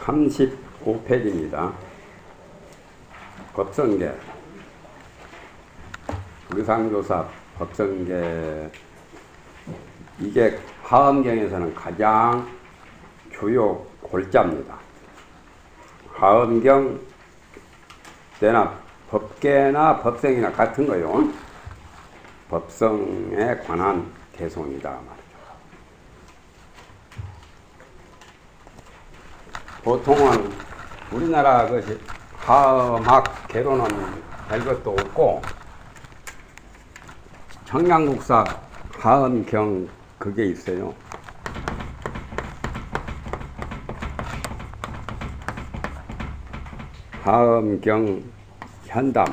35페이지입니다. 법성계, 의상조사 법성계, 이게 하엄경에서는 가장 주요 골자입니다. 하엄경 때나 법계나 법성이나 같은 거요. 법성에 관한 개송이다 말이죠. 보통은 우리나라 것이 하엄학 개론은 될 것도 없고, 청량국사 하엄경 그게 있어요. 하엄경 현담,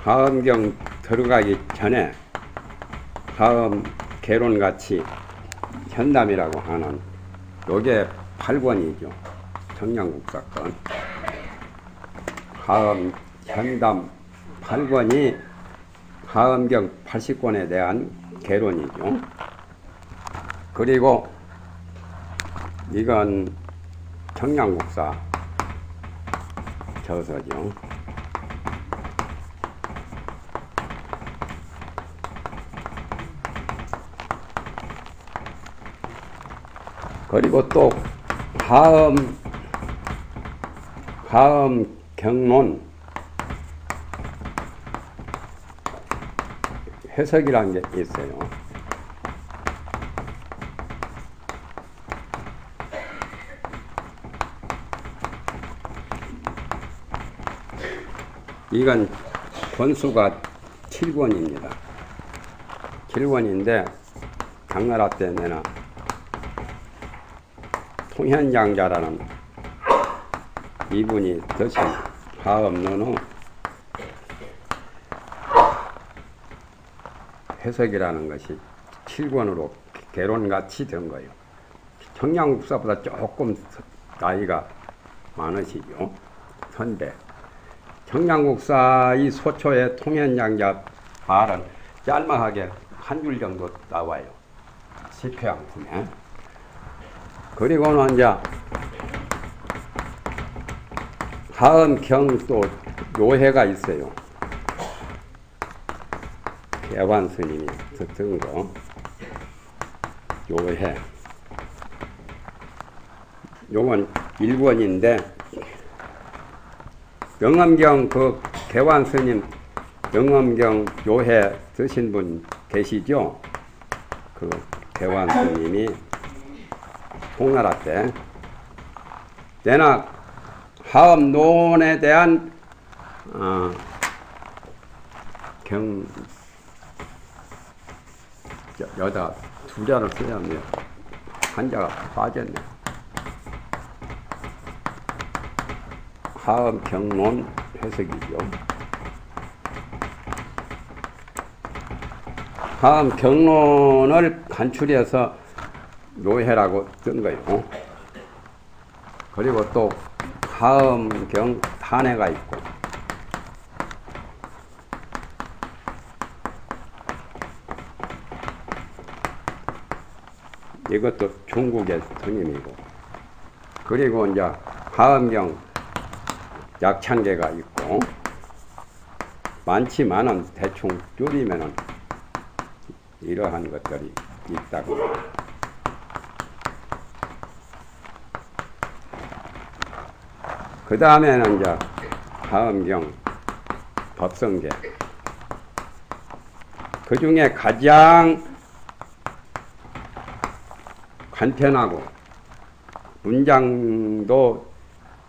하엄경 들어가기 전에 하엄 개론같이 현담이라고 하는 요게 8권이죠. 청량국사건 하엄 현담 8권이 하엄경 80권에 대한 개론이죠. 그리고 이건 청량국사 저서죠. 그리고 또 하엄 경론 해석이라는 게 있어요. 이건 권수가 7권입니다. 7권인데 당나라 때 내나 통현장자라는 이분이 드신 하엄론의 해석이라는 것이 7권으로 개론같이 된 거예요. 청량국사보다 조금 나이가 많으시죠. 선배. 청량국사의 소초의 통현장자 말은 짤막하게 한 줄 정도 나와요. 시표양품에. 그리고는 이제 하엄경 또 요해가 있어요. 개환 스님이 쓴 거. 요해. 요건 1권인데 영엄경 그 개환 스님 영엄경 요해 쓰신 분 계시죠? 그 개환 스님이 송나라 때 때나 하엄론에 대한 여기다 두 자를 써야 합니다. 한 자가 빠졌네. 하엄경론 해석이죠. 하엄경론을 간추려서 요해라고 쓴 거예요. 그리고 또 하엄경 탄해가 있고, 이것도 중국의 스님이고, 그리고 이제 하엄경 약창계가 있고, 많지만은 대충 줄이면은 이러한 것들이 있다고. 그 다음에는 이제 하엄경 법성계. 그 중에 가장 간편하고 문장도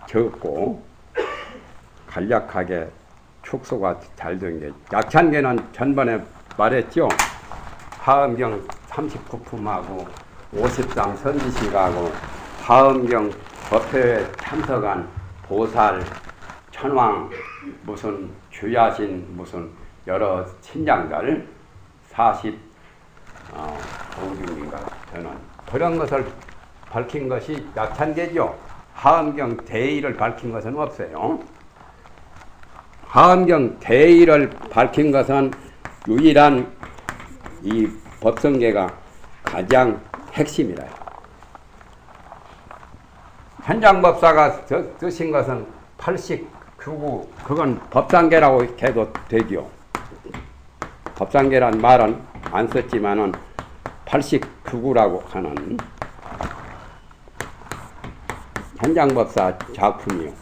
적고 간략하게 축소가 잘 된 게, 약창계는 전번에 말했죠. 하엄경 39품하고 50상 선지식하고 하엄경 법회에 참석한 보살, 천왕, 무슨 주야신, 무슨 여러 신장들 45중인가 저는 그런 것을 밝힌 것이 약창계죠. 하엄경 대의를 밝힌 것은 없어요. 하엄경 대의를 밝힌 것은 유일한 이 법성계가 가장 핵심이라. 현장법사가 쓰신 것은 89구, 그건 법상계라고 해도 되죠. 법상계란 말은 안 썼지만은 89구라고 하는 현장법사 작품이요.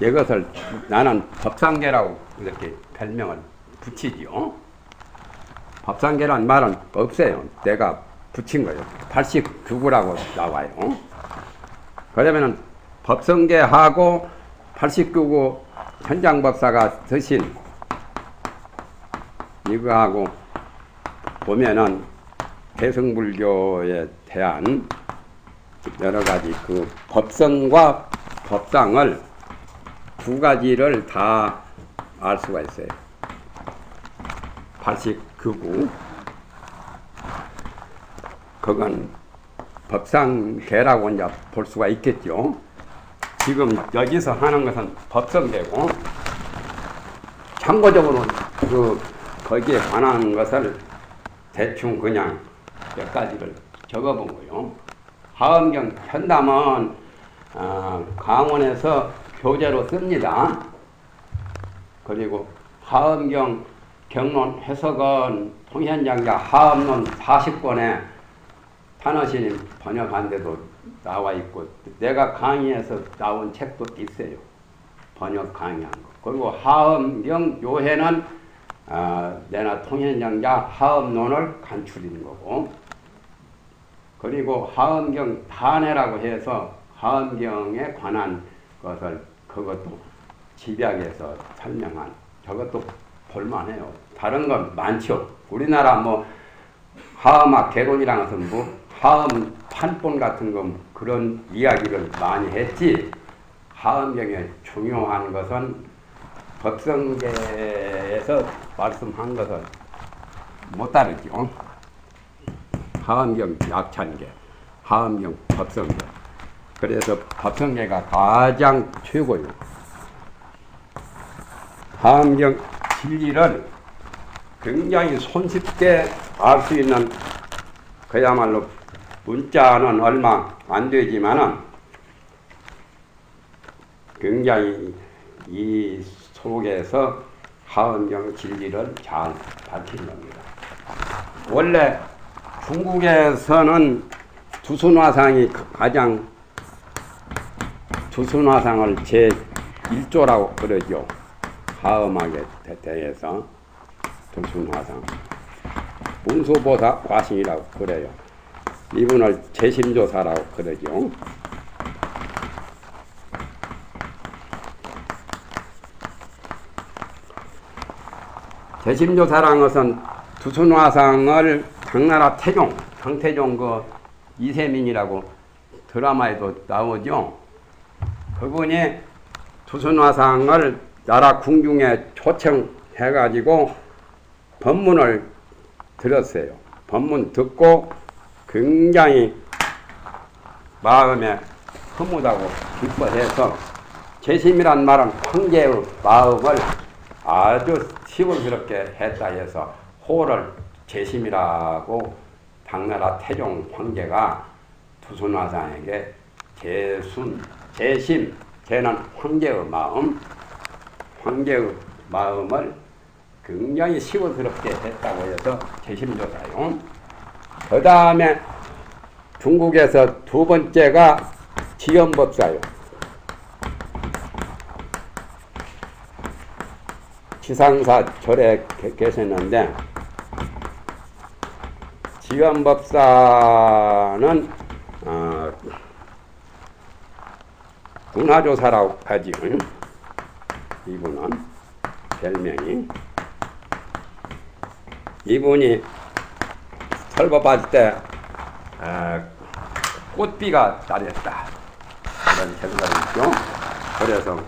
이것을 나는 법상계라고 이렇게 별명을 붙이지요. 법상계란 말은 없어요. 내가 붙인 거예요. 89구라고 나와요. 그러면은 법성계하고 89구 현장법사가 쓰신 이거하고 보면은 대승불교에 대한 여러 가지 그 법성과 법상을 두 가지를 다 알 수가 있어요. 89구 그건 법상계라고 이제 볼 수가 있겠죠. 지금 여기서 하는 것은 법성계고, 참고적으로 거기에 관한 것을 대충 그냥 몇 가지를 적어본 거요. 하엄경 현담은 강원에서 교재로 씁니다. 그리고 하엄경 경론 해석은 통현장자 하엄론 40권에 판어신이 번역한 데도 나와 있고, 내가 강의해서 나온 책도 있어요. 번역 강의한 거. 그리고 하엄경 요해는 내나 통현장자 하엄론을 간추린 거고, 그리고 하엄경 단해라고 해서 하엄경에 관한 것을 그것도 집약해서 설명한, 저것도 볼만해요. 다른 건 많죠. 우리나라 뭐 하엄학 개론이라는 것은 뭐 하엄 판본 같은 거 그런 이야기를 많이 했지, 하엄경에 중요한 것은 법성계에서 말씀한 것은 못 다르죠. 하엄경 약찬계, 하엄경 법성계. 그래서 법성계가 가장 최고예요. 하엄경 진리를 굉장히 손쉽게 알 수 있는, 그야말로 문자는 얼마 안 되지만은 굉장히 이 속에서 하엄경 진리를 잘 밝힌 겁니다. 원래 중국에서는 두순화상이 가장, 두순화상을 제1조라고 그러죠. 하엄학에 대해서 두순화상. 문수보사 과신이라고 그래요. 이분을 재심조사라고 그러죠. 재심조사라는 것은 두순화상을 당나라 태종, 당태종 그 이세민이라고 드라마에도 나오죠. 그분이 두순화상을 나라 궁중에 초청해가지고 법문을 들었어요. 법문 듣고 굉장히 마음에 흐뭇하고 기뻐해서, 재심이란 말은 황제의 마음을 아주 시원스럽게 했다 해서 호를 재심이라고 당나라 태종 황제가 두순화상에게 재심, 재는 황제의 마음, 황제의 마음을 굉장히 시원스럽게 했다고 해서 재심조사요. 그 다음에 중국에서 두 번째가 지연법사요. 지상사 절에 계셨는데, 지연법사는 운하조사라고 하지. 이분은 별명이, 이분이 설법할 때 꽃비가 따렸다 그런 생각이 있죠. 그래서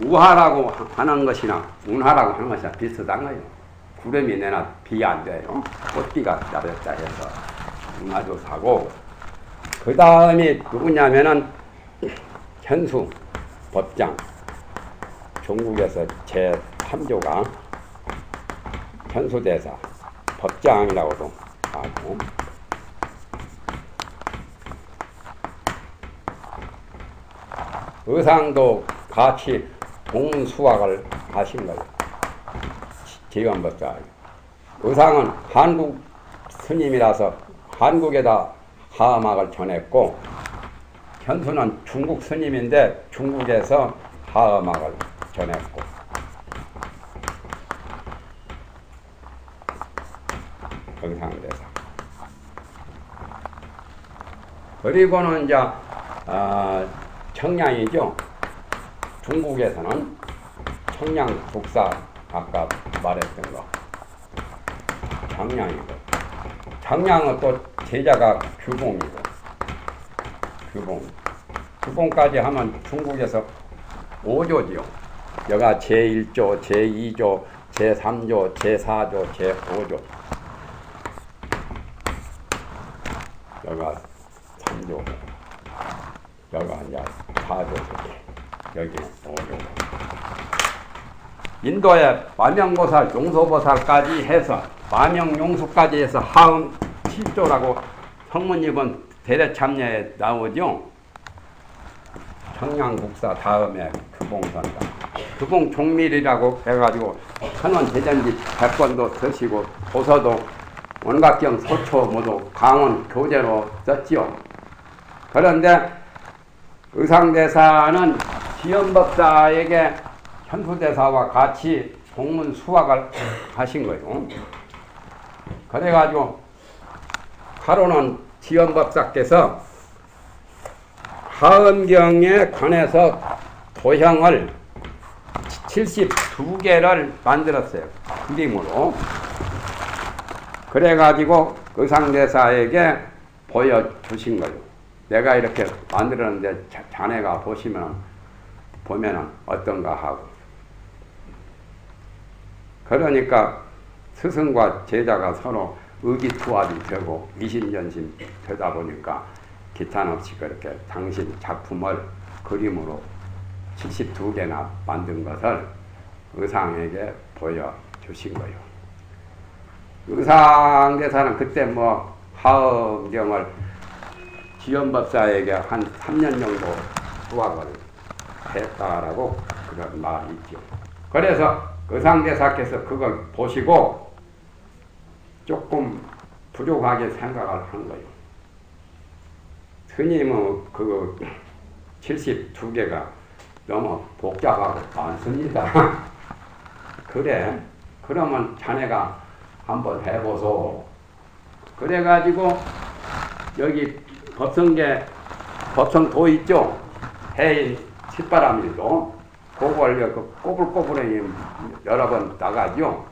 우하라고 하는 것이나 운하라고 하는 것이나 비슷한 거예요. 구름이 내나 비 안 돼요. 꽃비가 따렸다 해서 운하조사고, 그 다음이 누구냐면은 현수 법장. 중국에서 제3조가 현수대사 법장이라고도 하고, 의상도 같이 동문수학을 하신 거예요. 지원법사. 의상은 한국 스님이라서 한국에다 하음학을 전했고, 현수는 중국 스님인데 중국에서 하음학을 전했고, 의상대사. 그리고는 이제 청량이죠. 중국에서는 청량 국사, 아까 말했던 거 청량이고, 청량은 또 제자가 규봉이고, 규봉까지 하면 중국에서 5조지요. 여가 제1조, 제2조, 제3조, 제4조, 제5조. 여가 3조, 여가 이제 4조, 여기는 5조. 인도에 만명보살, 용서보살까지 해서, 만명용수까지 해서 하음 7조라고 성문입은 대대참여에 나오죠. 청량국사 다음에 규봉선다. 규봉종밀이라고 해가지고 선원 대전지 100권도 쓰시고, 도서도 원각경 소초 모두 강원 교재로 썼지요. 그런데 의상대사는 지연법사에게 현수대사와 같이 동문 수학을 하신 거예요. 그래가지고 가로는 지연법사께서 하음경에 관해서 도형을 72개를 만들었어요. 그림으로. 그래가지고 의상대사에게 보여주신 거예요. 내가 이렇게 만들었는데 자네가 보면은 어떤가 하고. 그러니까 스승과 제자가 서로 의기투합이 되고 이심전심 되다 보니까 기탄없이 그렇게 당신 작품을 그림으로 72개나 만든 것을 의상에게 보여주신 거예요. 의상대사는 그때 뭐 하음경을 지연법사에게 한 3년 정도 수학을 했다라고 그런 말이 있죠. 그래서 의상대사께서 그걸 보시고 조금 부족하게 생각을 한 거예요. 스님은 그 72개가 너무 복잡하고 많습니다. 그래, 그러면 자네가 한번 해보소. 그래가지고 여기 법성도 있죠. 해인 칫바람일도 그걸 꼬불꼬불해 여러 번 나가죠.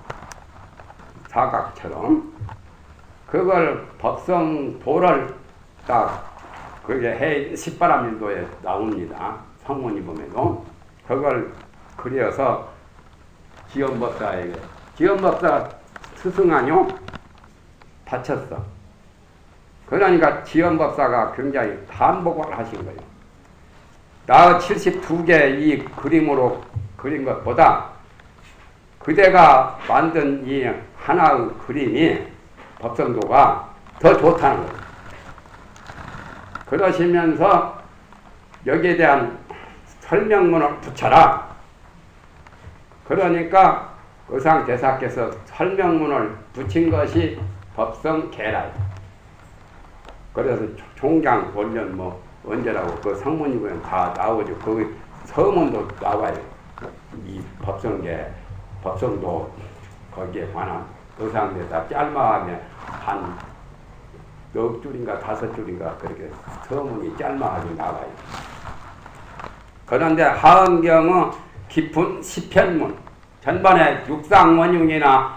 사각처럼. 그걸 법성도를 딱 그게 해인 칫바람일도에 나옵니다. 성문이 보면도. 그걸 그려서 지연법사에게. 지연법사 스승하뇨? 다쳤어. 그러니까 지연법사가 굉장히 반복을 하신 거예요. 나 72개 이 그림으로 그린 것보다 그대가 만든 이 하나의 그림이 법성도가 더 좋다는 거예요. 그러시면서 여기에 대한 설명문을 붙여라. 그러니까 의상대사께서 설명문을 붙인 것이 법성계라요. 그래서 종gang 원년 뭐 언제라고 그 상문이 보면 다 나오죠. 그 서문도 나와요. 이 법성계, 법성도 거기에 관한 의상대사 짤막하게 한 4줄인가 5줄인가 그렇게 서문이 짤막하게 나와요. 그런데 하음경은 깊은 시편문, 전반에 육상원흉이나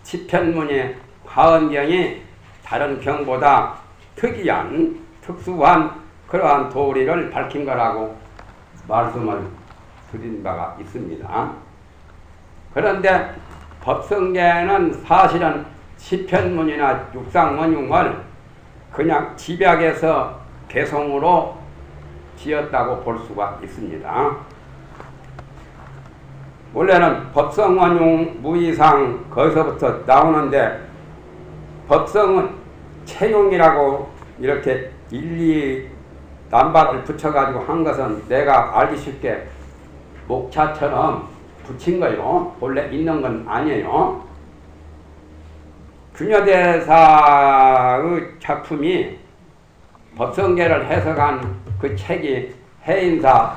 시편문이 하음경이 다른 경보다 특수한 그러한 도리를 밝힌 거라고 말씀을 드린 바가 있습니다. 그런데 법성계는 사실은 시편문이나 육상원흉을 그냥 집약해서 개성으로 지었다고 볼 수가 있습니다. 원래는 법성원용 무이상 거기서부터 나오는데 법성은 채용이라고 이렇게 일리 남발을 붙여가지고 한 것은 내가 알기 쉽게 목차처럼 붙인 거요. 본래 있는 건 아니에요. 균여대사의 작품이 법성계를 해석한 그 책이 해인사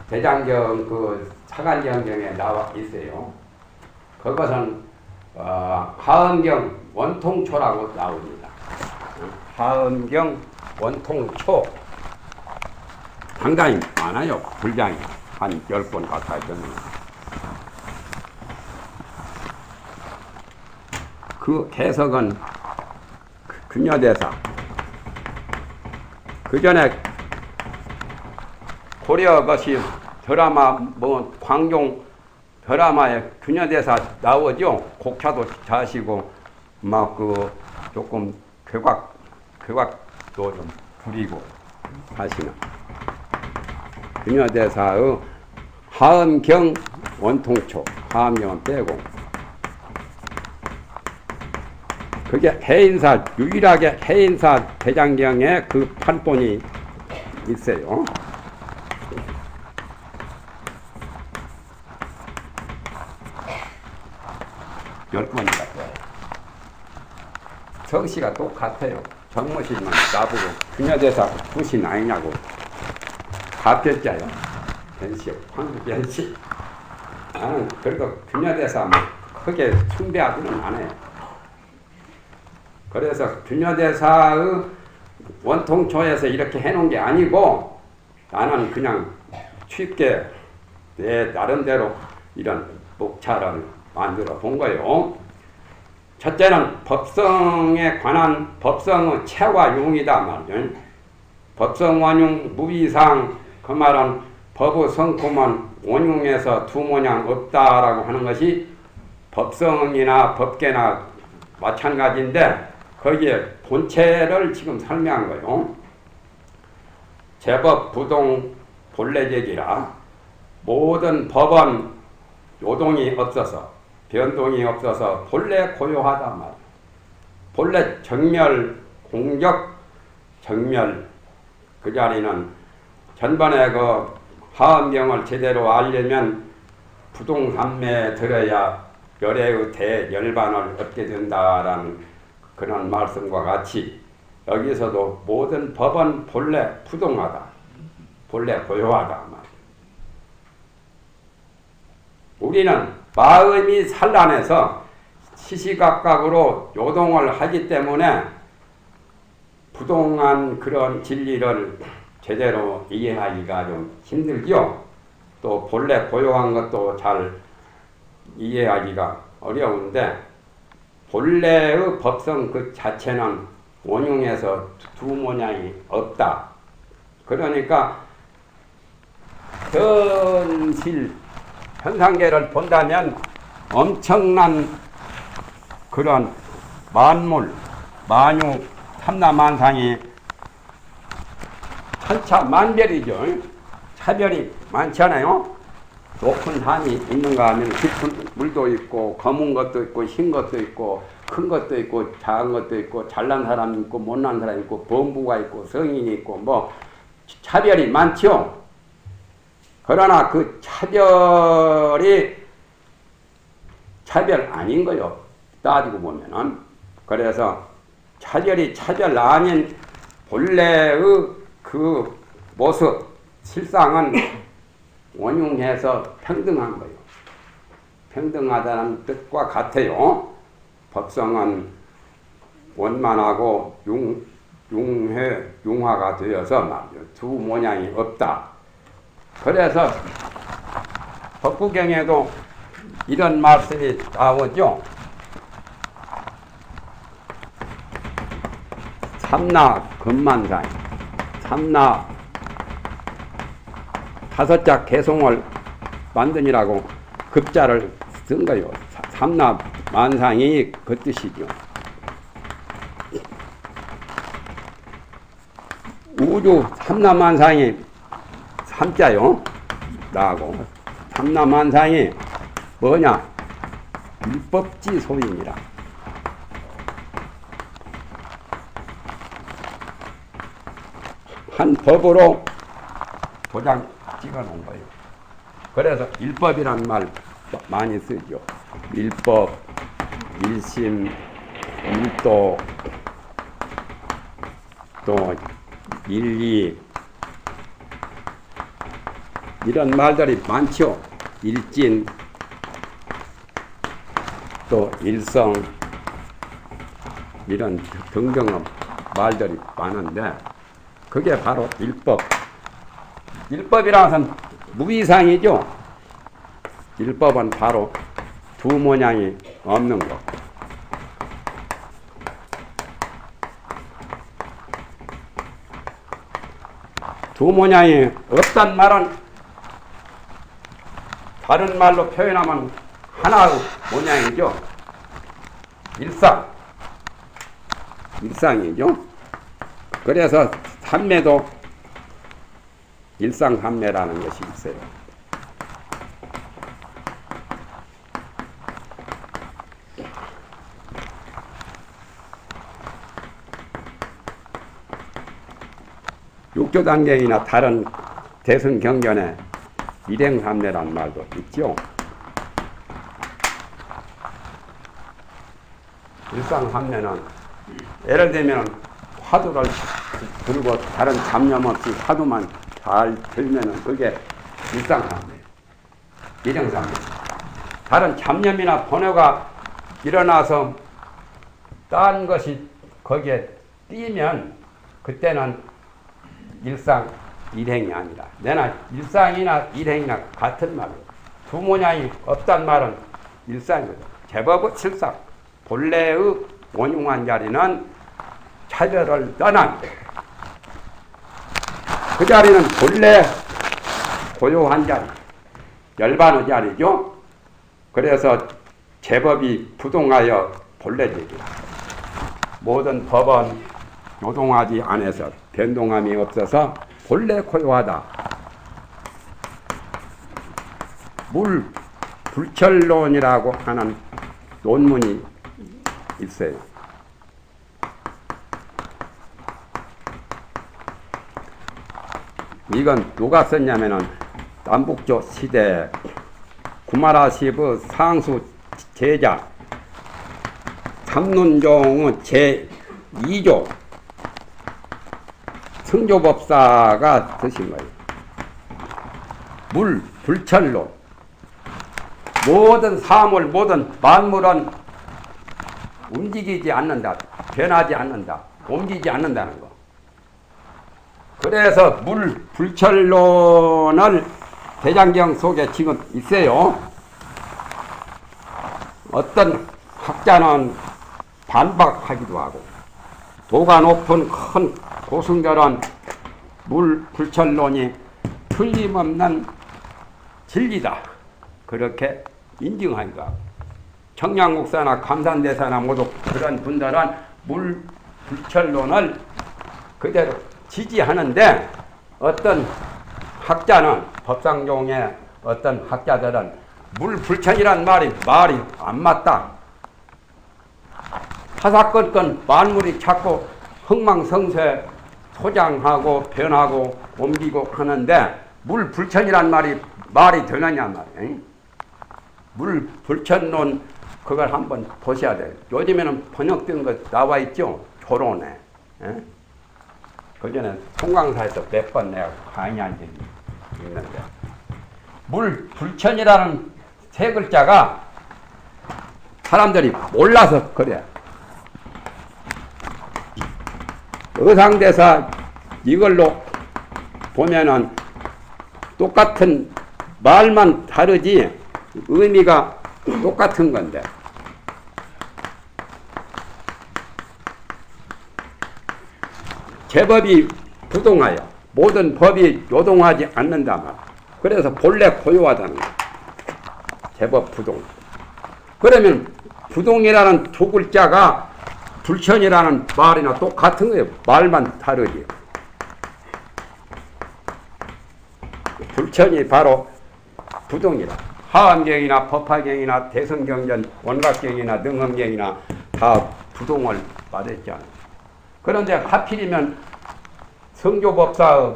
대장경 그 사간정경에 나와 있어요. 그것은 하엄경 원통초라고 나옵니다. 하엄경 원통초 상당히 많아요. 분량이 한 10권 가까이 됩니다. 그 해석은 균여대사 그 전에 고려 것이 드라마 뭐 광종 드라마에 균여대사 나오죠. 곡차도 자시고 막 그 조금 괴각도 좀 부리고 하시는 균여대사의 하엄경 원통초 하엄경은 빼고 그게 해인사 유일하게 해인사 대장경에 그 판본이 있어요. 열 번이 같아요. 성씨가 똑같아요. 정모씨만 나보고 균여대사 부신 아니냐고 가평자요. 변씨, 황변씨. 나는 그래도 균여대사 뭐 크게 숭배하지는 않아요. 그래서 균여대사의 원통초에서 이렇게 해놓은 게 아니고 나는 그냥 쉽게 내 나름대로 이런 목차를 만들어 본 거예요. 첫째는 법성에 관한 법성의 체와 용이다 말이죠. 법성원용 무이상 그 말은 법의 성품은 원용에서 두 모양 없다라고 하는 것이 법성이나 법계나 마찬가지인데 거기에 본체를 지금 설명한 거예요. 제법 부동 본래적이라 모든 법은 요동이 없어서 변동이 없어서 본래 고요하단 말이에요. 본래 정멸, 공적, 정멸 그 자리는 전번에 그 하엄경을 제대로 알려면 부동산매에 들어야 열애의 대열반을 얻게 된다라는 그런 말씀과 같이 여기서도 모든 법은 본래 부동하다. 본래 고요하다 말이에요. 우리는 마음이 산란해서 시시각각으로 요동을 하기 때문에 부동한 그런 진리를 제대로 이해하기가 좀 힘들죠. 또 본래 고요한 것도 잘 이해하기가 어려운데 본래의 법성 그 자체는 원흉에서 두 모양이 없다. 그러니까 현실 현상계를 본다면 엄청난 그런 만물, 만유, 삼라만상이 천차만별이죠. 차별이 많잖아요. 높은 산이 있는가 하면 깊은 물도 있고 검은 것도 있고 흰 것도 있고 큰 것도 있고 작은 것도 있고 잘난 사람이 있고 못난 사람이 있고 범부가 있고 성인이 있고 뭐 차별이 많죠. 그러나 그 차별이 차별 아닌 거요. 따지고 보면은. 그래서 차별이 차별 아닌 본래의 그 모습, 실상은 원흉해서 평등한 거예요. 평등하다는 뜻과 같아요. 법성은 원만하고 융화가 되어서 말이죠. 두 모양이 없다. 그래서 법구경에도 이런 말씀이 나오죠. 삼나 금만상, 삼나 다섯자 개송을 만드니라고 급자를 쓴 거예요. 삼나 만상이 그 뜻이죠. 우주 삼라만상이 삼자요. 나하고 삼라만상이 뭐냐? 율법지 소임이라. 한 법으로 도장 찍어 놓은 거예요. 그래서 율법이란 말 많이 쓰죠. 율법, 일심, 율도, 또 일리, 이런 말들이 많죠. 일진, 또 일성, 이런 등등의 말들이 많은데 그게 바로 율법. 율법이라는 것은 무이상이죠. 율법은 바로 두 모양이 없는 것. 두 모양이 없단 말은 다른 말로 표현하면 하나의 모양이죠. 일상이죠. 그래서 삼매도 일상삼매라는 것이 있어요. 육조단경이나 다른 대승경전에 일행삼매라는 말도 있죠. 일상삼매는 예를 들면 화두를 들고 다른 잡념 없이 화두만 잘 들면은 그게 일상삼매, 일행삼매. 다른 잡념이나 번뇌가 일어나서 딴 것이 거기에 띄면 그때는 일상, 일행이 아니라 내나 일상이나 일행이나 같은 말로 두 모양이 없단 말은 일상이거든. 제법의 실상, 본래의 원흉한 자리는 차별을 떠난 그 자리는 본래 고요한 자리, 열반의 자리죠. 그래서 제법이 부동하여 본래적이라. 모든 법은 요동하지 않아서 변동함이 없어서 본래 고요하다. 물불철론이라고 하는 논문이 있어요. 이건 누가 썼냐면은 남북조 시대 구마라 시부 상수 제자 삼론종의 제2조 승조법사가 쓰신 거예요. 물, 불철로 모든 사물, 모든 만물은 움직이지 않는다. 변하지 않는다. 옮기지 않는다는 거. 그래서 물, 불철론을 대장경 속에 지금 있어요. 어떤 학자는 반박하기도 하고 도가 높은 큰 고승결은 물, 불철론이 틀림없는 진리다. 그렇게 인정하기도 하고 청량국사나 감산대사나 모두 그런 분들은 물, 불철론을 그대로 지지하는데 어떤 학자는 법상종의 어떤 학자들은 물, 불천이란 말이 안 맞다. 하사건건 만물이 자꾸 흥망성쇠 소장하고 변하고 옮기고 하는데 물, 불천이란 말이 되느냐 말이에요. 물, 불천론 그걸 한번 보셔야 돼요. 요즘에는 번역된 거 나와 있죠. 조론에. 예? 그전에 송강사에서 몇 번 내가 강의한 적이 있는데 물, 불천이라는 세 글자가 사람들이 몰라서 그래. 의상대사 이걸로 보면은 똑같은 말만 다르지 의미가 똑같은 건데 제법이 부동하여 모든 법이 요동하지 않는다 말. 그래서 본래 고요하다는 거야. 제법 부동. 그러면 부동이라는 두 글자가 불천이라는 말이나 똑같은 거예요. 말만 다르지. 불천이 바로 부동이라. 하암경이나 법화경이나 대성경전, 원각경이나 능엄경이나 다 부동을 말했잖아. 그런데 하필이면 성조법사의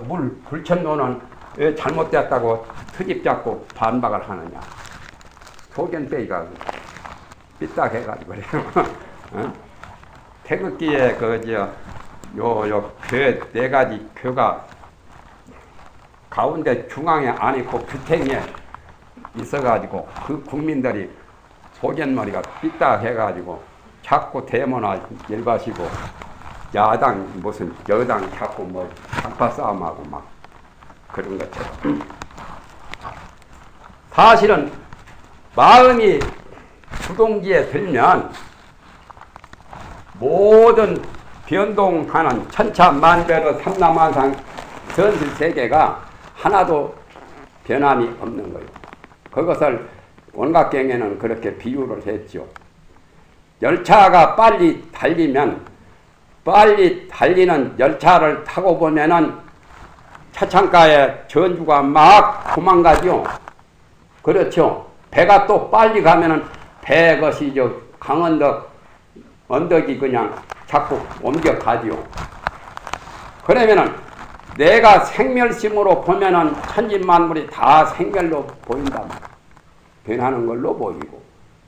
불천도는 왜 잘못됐다고 트집 잡고 반박을 하느냐. 소견빼기가 삐딱해가지고 그래요. 어? 태극기에 요 교 네 가지 교가 가운데 중앙에 안 있고 규탱에 있어가지고 그 국민들이 소견머리가 삐딱해가지고 자꾸 대모나 열받으시고 야당 무슨 여당 자꾸 뭐 장파 싸움하고 막 그런 것처럼. 사실은 마음이 부동기에 들면 모든 변동하는 천차만별의 삼라만상 전실세계가 하나도 변함이 없는 거예요. 그것을 원각경에는 그렇게 비유를 했죠. 열차가 빨리 달리면 빨리 달리는 열차를 타고 보면은 차창가에 전주가 막 도망가죠. 그렇죠. 배가 또 빨리 가면은 배 것이 언덕이 그냥 자꾸 옮겨가죠. 그러면은 내가 생멸심으로 보면은 천지만물이 다 생멸로 보인다 말이야. 변하는 걸로 보이고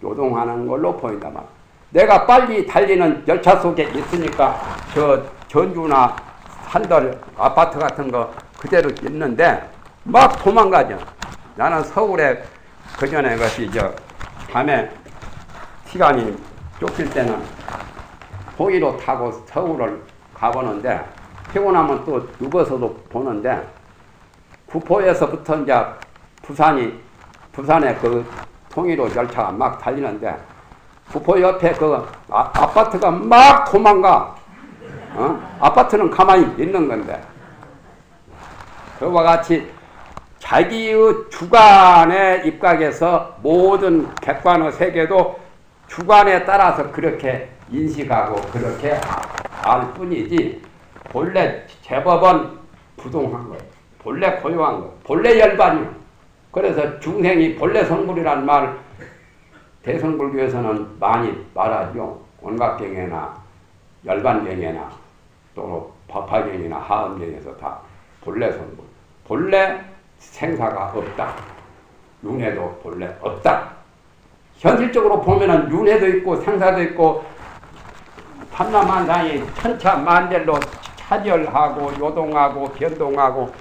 요동하는 걸로 보인다 말이야. 내가 빨리 달리는 열차 속에 있으니까 저 전주나 산들 아파트 같은 거 그대로 있는데 막 도망가죠. 나는 서울에 그전에 것이 밤에 시간이 쫓길 때는 호기로 타고 서울을 가보는데 피곤하면 또 누워서도 보는데 구포에서부터 이제 부산에 그 통일호 열차가 막 달리는데 구포 옆에 그 아파트가 막 도망가. 아파트는 가만히 있는 건데. 그와 같이 자기의 주관에 입각해서 모든 객관의 세계도 주관에 따라서 그렇게 인식하고 그렇게 알 뿐이지 본래 제법은 부동한 거예요. 본래 고요한 거예요. 본래 열반이요. 그래서 중생이 본래 성불이라는 말 대성불교에서는 많이 말하죠. 원각경에나 열반경에나 또 법화경이나 하엄경에서 다 본래 성불. 본래 생사가 없다. 윤회도 본래 없다. 현실적으로 보면은 윤회도 있고 생사도 있고 판나만상이 천차만별로 차별하고 요동하고 변동하고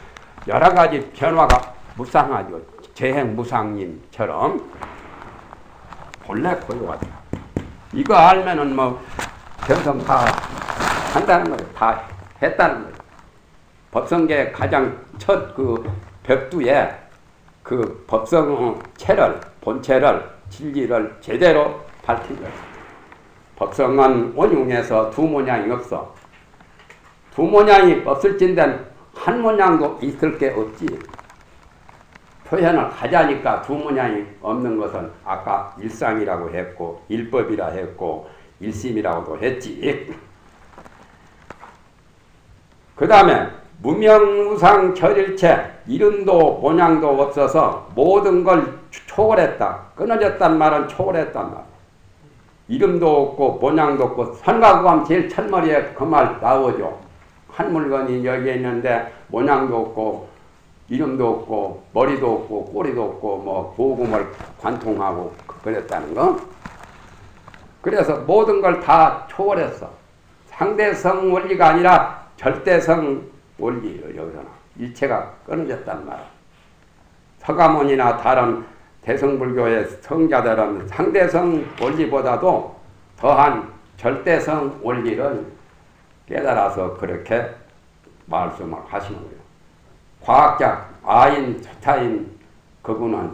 여러 가지 변화가 무상하죠. 재행무상님처럼 본래 고요하다. 이거 알면은 뭐 견성 다 한다는 거예요. 다 했다는 거예요. 법성계 가장 첫 그 벽두에 그 법성체를 본체를 진리를 제대로 밝힌 거예요. 법성은 원흉에서 두 모양이 없어. 두 모양이 없을진된 한 모양도 있을 게 없지. 표현을 하자니까 두 모양이 없는 것은 아까 일상이라고 했고 일법이라 했고 일심이라고도 했지. 그 다음에 무명무상 절일체 이름도 모양도 없어서 모든 걸 초월했다. 끊어졌단 말은 초월했단 말이야. 이름도 없고 모양도 없고 선가구함 제일 첫머리에 그 말 나오죠. 한 물건이 여기에 있는데 모양도 없고 이름도 없고 머리도 없고 꼬리도 없고 뭐 보금을 관통하고 그랬다는 거. 그래서 모든 걸 다 초월했어. 상대성 원리가 아니라 절대성 원리예요. 여기서는 일체가 끊어졌단 말이야. 서가모니나 다른 대성불교의 성자들은 상대성 원리보다도 더한 절대성 원리를 깨달아서 그렇게 말씀을 하시는 거예요. 과학자 아인슈타인 그분은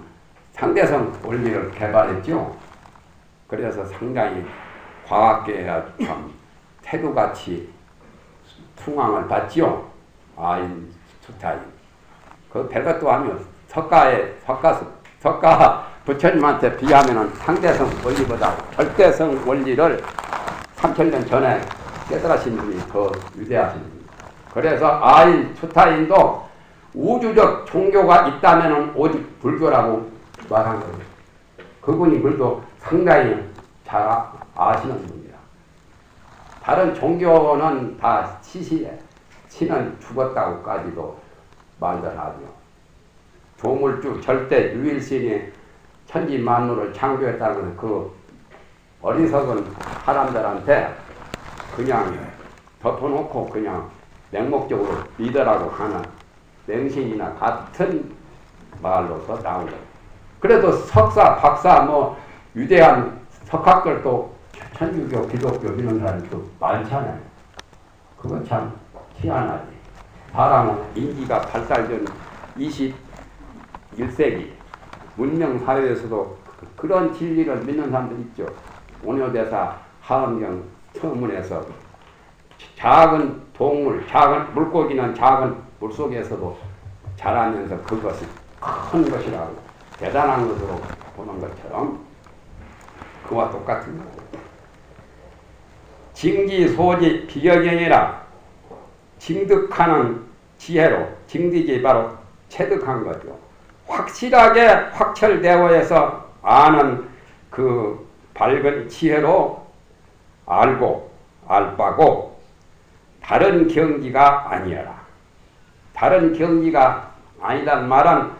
상대성 원리를 개발했죠. 그래서 상당히 과학계에 참 태도같이 숭앙을 받지요. 아인슈타인. 그 별것도 아니요. 석가 부처님한테 비하면은 상대성 원리보다 절대성 원리를 3000년 전에 깨달으신 분이 더 위대하신 분입니다. 그래서 아인슈타인도 우주적 종교가 있다면 오직 불교라고 말한 거예요. 그분이 그래도 상당히 잘 아시는 분이라. 다른 종교는 다 시시해. 신은 죽었다고까지도 말들 하죠. 조물주 절대 유일신이 천지만물을 창조했다는 그 어리석은 사람들한테 그냥 덮어놓고 그냥 맹목적으로 믿으라고 하는 맹신이나 같은 말로서 나온 거예요. 그래도 석사, 박사, 위대한 석학들도 천주교, 기독교 이런 사람이 또 많잖아요. 그거 참 희한하지. 사람은 인기가 발달된 21세기 문명사회에서도 그런 진리를 믿는 사람들 있죠. 원효대사 하엄경 서문에서 작은 동물, 작은 물고기는 작은 물속에서도 자라면서 그것이 큰 것이라고 대단한 것으로 보는 것처럼 그와 똑같은 거죠. 징지소지 비여경이라 징득하는 지혜로, 징득이 바로 체득한 거죠. 확실하게 확철대오해서 아는 그 밝은 지혜로 알고 알바고 다른 경지가 아니어라. 다른 경지가 아니란 말은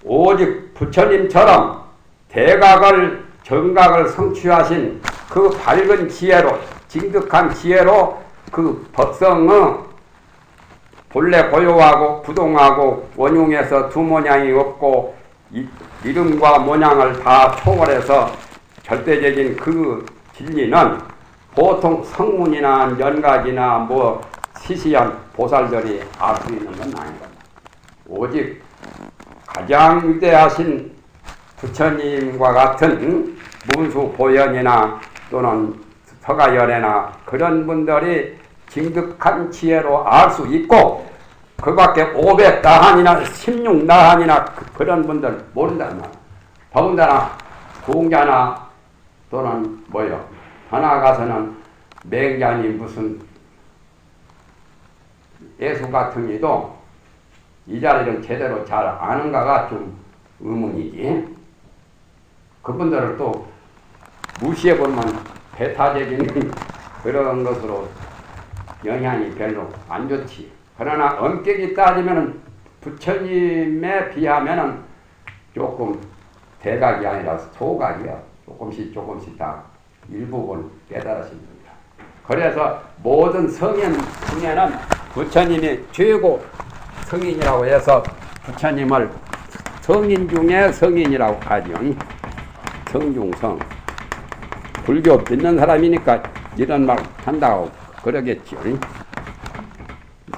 오직 부처님처럼 대각을 정각을 성취하신 그 밝은 지혜로 징득한 지혜로 그 법성의 본래 고요하고 부동하고 원흉에서 두 모양이 없고 이름과 모양을 다 초월해서 절대적인 그 진리는 보통 성문이나 연각이나 시시한 보살들이 알 수 있는 건 아니다. 오직 가장 위대하신 부처님과 같은 문수보현이나 또는 서가열애나 그런 분들이 징득한 지혜로 알 수 있고 그 밖에 500나한이나 16나한이나 그런 분들 모른단 말이야. 더군다나 공자나 또는 하나 가서는 맹자니 무슨 예수 같은 이도 이 자리를 제대로 잘 아는가가 좀 의문이지. 그분들을 또 무시해보면 배타적인 그런 것으로 영향이 별로 안 좋지. 그러나 엄격히 따지면 부처님에 비하면 조금 대각이 아니라 소각이야. 조금씩 다 일부분 깨달으신 겁니다. 그래서 모든 성인 중에는 부처님이 최고 성인이라고 해서 부처님을 성인 중에 성인이라고 하죠. 성중성. 불교 믿는 사람이니까 이런 말 한다고 그러겠죠.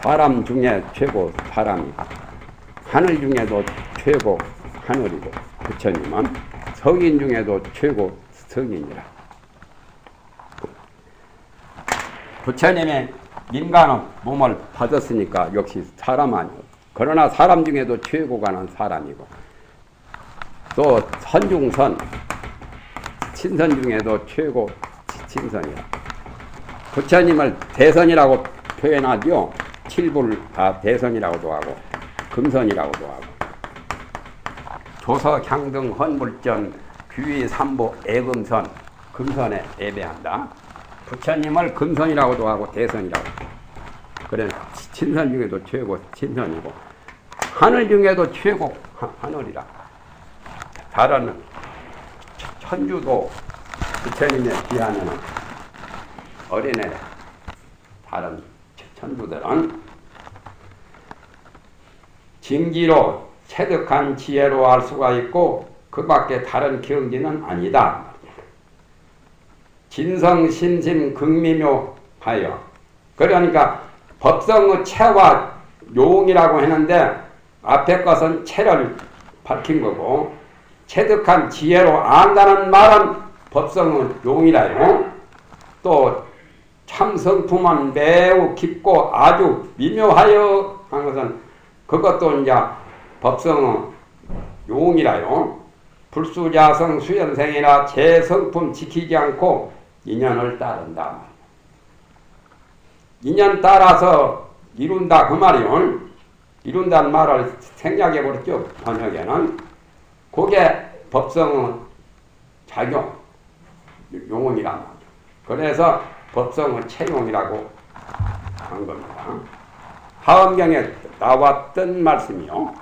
사람 중에 최고 사람이고 하늘 중에도 최고 하늘이고 부처님은 성인 중에도 최고 성인이라. 부처님의 인간의 몸을 받았으니까 역시 사람 아니고 그러나 사람 중에도 최고가는 사람이고 또 선중선 친선 중에도 최고 친선이라. 부처님을 대선이라고 표현하죠. 칠불 다 대선이라고도 하고 금선이라고도 하고 조서향등 헌물전 귀위삼보 애금선 금선에 예배한다. 부처님을 금선이라고도 하고 대선이라고. 그래 친선 중에도 최고 친선이고 하늘 중에도 최고 하늘이라. 다른 천주도 부처님에 비하면 어린애 다른 천주들은 징지로 체득한 지혜로 알 수가 있고 그 밖에 다른 경지는 아니다. 진성신심 극미묘 하여. 그러니까 법성의 체와 용이라고 했는데 앞에 것은 체를 밝힌 거고 체득한 지혜로 안다는 말은 법성의 용이라요. 또 참성품은 매우 깊고 아주 미묘하여 한 것은 그것도 이제 법성의 용이라요. 불수자성 수연생이나 제 성품 지키지 않고 인연을 따른다. 인연 따라서 이룬다 그 말이요. 이룬다는 말을 생략해버렸죠. 번역에는. 그게 법성의 작용, 용언이란 말이죠. 그래서 법성의 채용이라고 한 겁니다. 하엄경에 나왔던 말씀이요.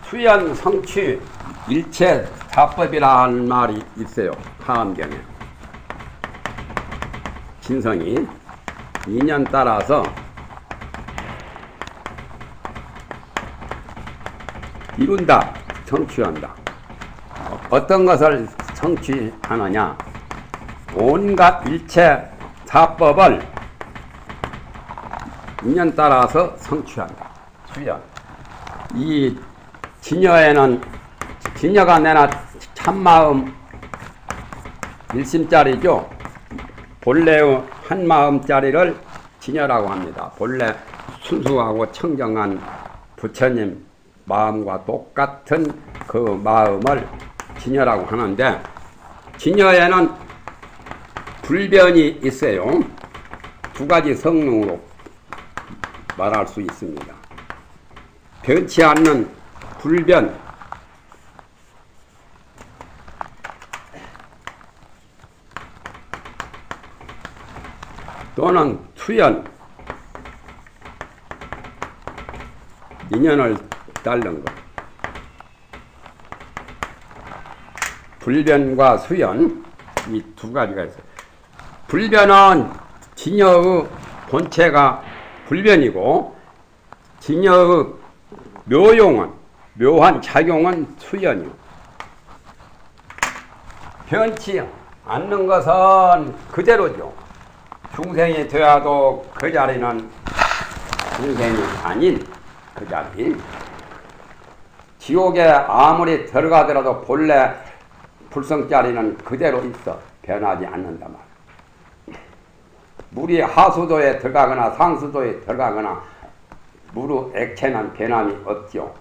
수연 성취 일체 사법이라는 말이 있어요. 하엄경에. 진성이 인연 따라서 이룬다, 성취한다. 어떤 것을 성취하느냐? 온갖 일체 사법을 인연 따라서 성취한다. 수연. 이 진여에는 진여가 내나 참마음 일심짜리죠. 본래의 한마음짜리를 진여라고 합니다. 본래 순수하고 청정한 부처님 마음과 똑같은 그 마음을 진여라고 하는데, 진여에는 불변이 있어요. 두 가지 성능으로 말할 수 있습니다. 변치 않는 불변, 또는 투연, 인연을 따른 것. 불변과 수연, 이 두 가지가 있어요. 불변은 진여의 본체가 불변이고, 진여의 묘용은, 묘한 작용은 수연이요. 변치 않는 것은 그대로죠. 중생이 되어도 그 자리는 중생이 아닌 그 자리. 지옥에 아무리 들어가더라도 본래 불성자리는 그대로 있어. 변하지 않는다 말. 물이 하수도에 들어가거나 상수도에 들어가거나 물의 액체는 변함이 없죠.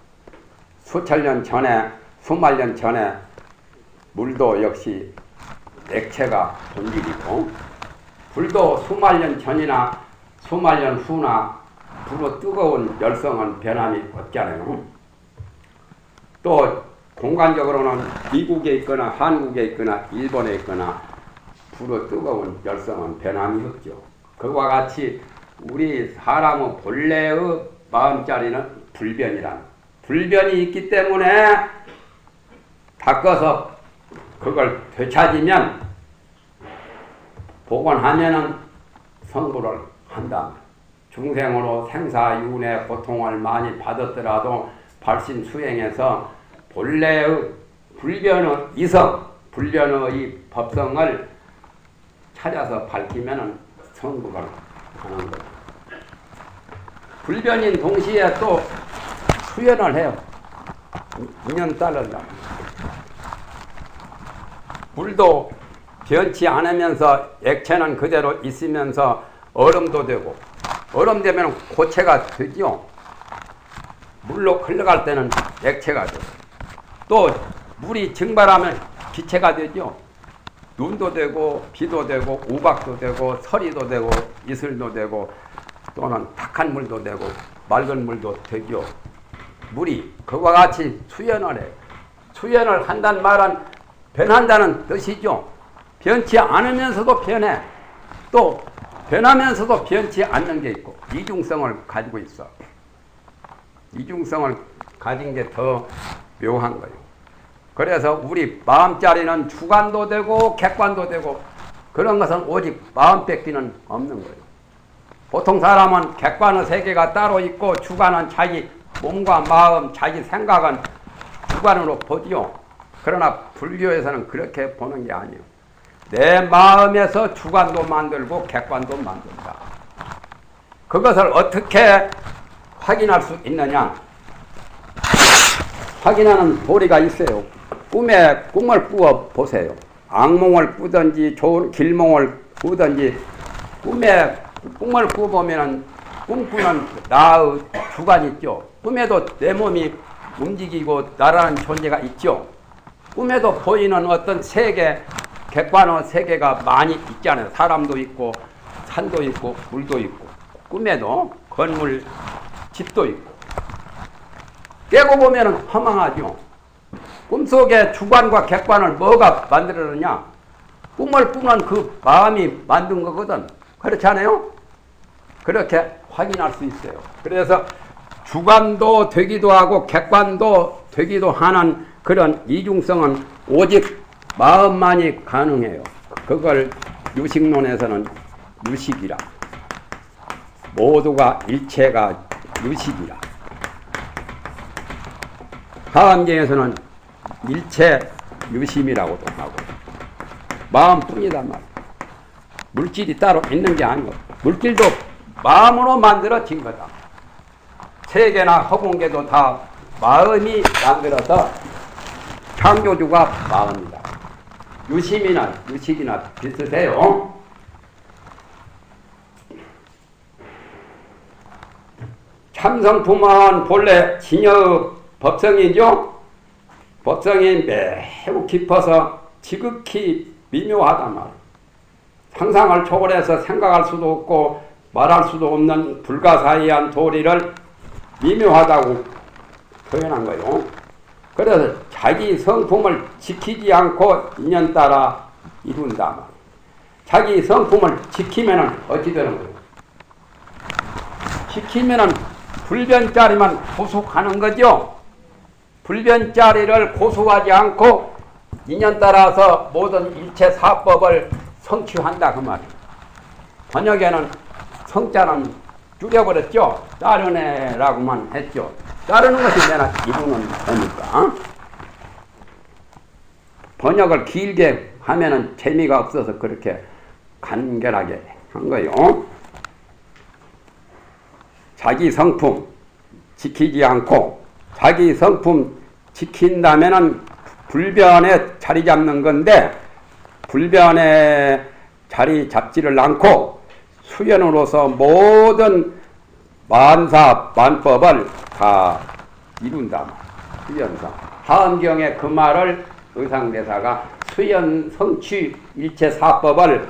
수천 년 전에, 수만 년 전에 물도 역시 액체가 본질이고, 불도 수만 년 전이나 수만 년 후나 불의 뜨거운 열성은 변함이 없잖아요. 또 공간적으로는 미국에 있거나 한국에 있거나 일본에 있거나 불의 뜨거운 열성은 변함이 없죠. 그와 같이 우리 사람의 본래의 마음자리는 불변이란, 불변이 있기 때문에 닦아서 그걸 되찾으면, 복원하면은 성불을 한다. 중생으로 생사윤회 고통을 많이 받았더라도 발심 수행해서 본래의 불변의 이성, 불변의 이 법성을 찾아서 밝히면은 성불을 하는 거예요. 불변인 동시에 또 수연을 해요. 인연 따른다. 물도 변치 않으면서 액체는 그대로 있으면서 얼음도 되고, 얼음 되면 고체가 되죠. 물로 흘러갈 때는 액체가 되고, 또 물이 증발하면 기체가 되죠. 눈도 되고 비도 되고 우박도 되고 서리도 되고 이슬도 되고, 또는 탁한 물도 되고 맑은 물도 되죠. 물이 그와 같이 수연을 해요. 수연을 한다는 말은 변한다는 뜻이죠. 변치 않으면서도 변해. 또 변하면서도 변치 않는 게 있고, 이중성을 가지고 있어. 이중성을 가진 게 더 묘한 거예요. 그래서 우리 마음자리는 주관도 되고 객관도 되고, 그런 것은 오직 마음 뺏기는 없는 거예요. 보통 사람은 객관의 세계가 따로 있고 주관은 자기 몸과 마음, 자기 생각은 주관으로 보지요. 그러나 불교에서는 그렇게 보는 게 아니에요. 내 마음에서 주관도 만들고 객관도 만든다. 그것을 어떻게 확인할 수 있느냐? 확인하는 도리가 있어요. 꿈을 꾸어 보세요. 악몽을 꾸든지 좋은 길몽을 꾸든지, 꿈을 꾸보면은 꿈꾸는 나의 주관이 있죠. 꿈에도 내 몸이 움직이고 나라는 존재가 있죠. 꿈에도 보이는 어떤 세계, 객관의 세계가 많이 있잖아요. 사람도 있고 산도 있고 물도 있고 꿈에도 건물 집도 있고 깨고 보면 허망하죠. 꿈속에 주관과 객관을 뭐가 만들어내냐? 꿈을 꾸는 그 마음이 만든 거거든. 그렇지 않아요? 그렇게 확인할 수 있어요. 그래서 주관도 되기도 하고 객관도 되기도 하는 그런 이중성은 오직 마음만이 가능해요. 그걸 유식론에서는 유식이라. 모두가 일체가 유식이라. 하암경에서는 일체 유심이라고도 하고 마음뿐이단 말이에요. 물질이 따로 있는 게 아니고 물질도 마음으로 만들어진 거다. 세계나 허공계도 다 마음이 만들어서 창조주가 마음이다. 유심이나 유식이나 비슷해요. 참성품은 본래 진여의 법성이죠. 법성이 매우 깊어서 지극히 미묘하단 말이에요. 상상을 초월해서 생각할 수도 없고 말할 수도 없는 불가사의한 도리를 미묘하다고 표현한 거예요. 그래서 자기 성품을 지키지 않고 인연 따라 이룬다 말이에요. 자기 성품을 지키면 어찌 되는 거예요? 지키면 불변자리만 고속하는 거죠. 불변자리를 고수하지 않고 인연 따라서 모든 일체 사법을 성취한다 그 말이에요. 번역에는 성자는 줄여버렸죠. 따르네라고만 했죠. 따르는 것이 내가 이루는 거니까. 번역을 길게 하면은 재미가 없어서 그렇게 간결하게 한 거예요. 자기 성품 지키지 않고 자기 성품 지킨다면은 불변에 자리 잡는 건데 불변에 자리 잡지를 않고 수연으로서 모든 만사 만법을 다 이룬다. 수연성. 하엄경의 그 말을 의상대사가 수연 성취 일체 사법을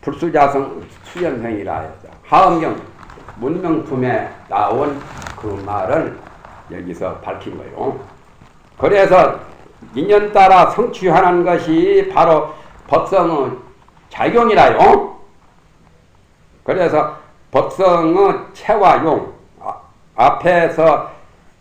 불수자성 수연성이라 했죠. 하엄경 문명품에 나온 그 말을 여기서 밝힌 거예요. 그래서 인연 따라 성취하는 것이 바로 법성의 작용이라요. 그래서 법성의 체와 용, 앞에서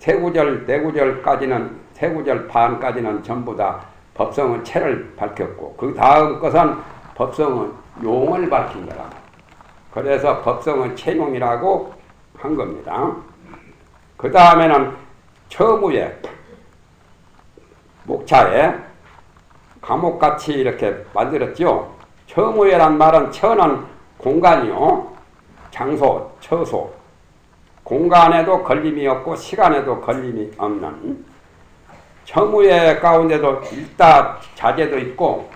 세구절, 네구절까지는, 세구절 반까지는 전부 다 법성의 체를 밝혔고, 그 다음 것은 법성의 용을 밝힌 거라. 그래서 법성의 체용이라고 한 겁니다. 그 다음에는 처무에, 목차에 감옥같이 이렇게 만들었죠. 처무에란 말은 처는 공간이요. 장소, 처소. 공간에도 걸림이 없고 시간에도 걸림이 없는 처무에 가운데도 일다 자재도 있고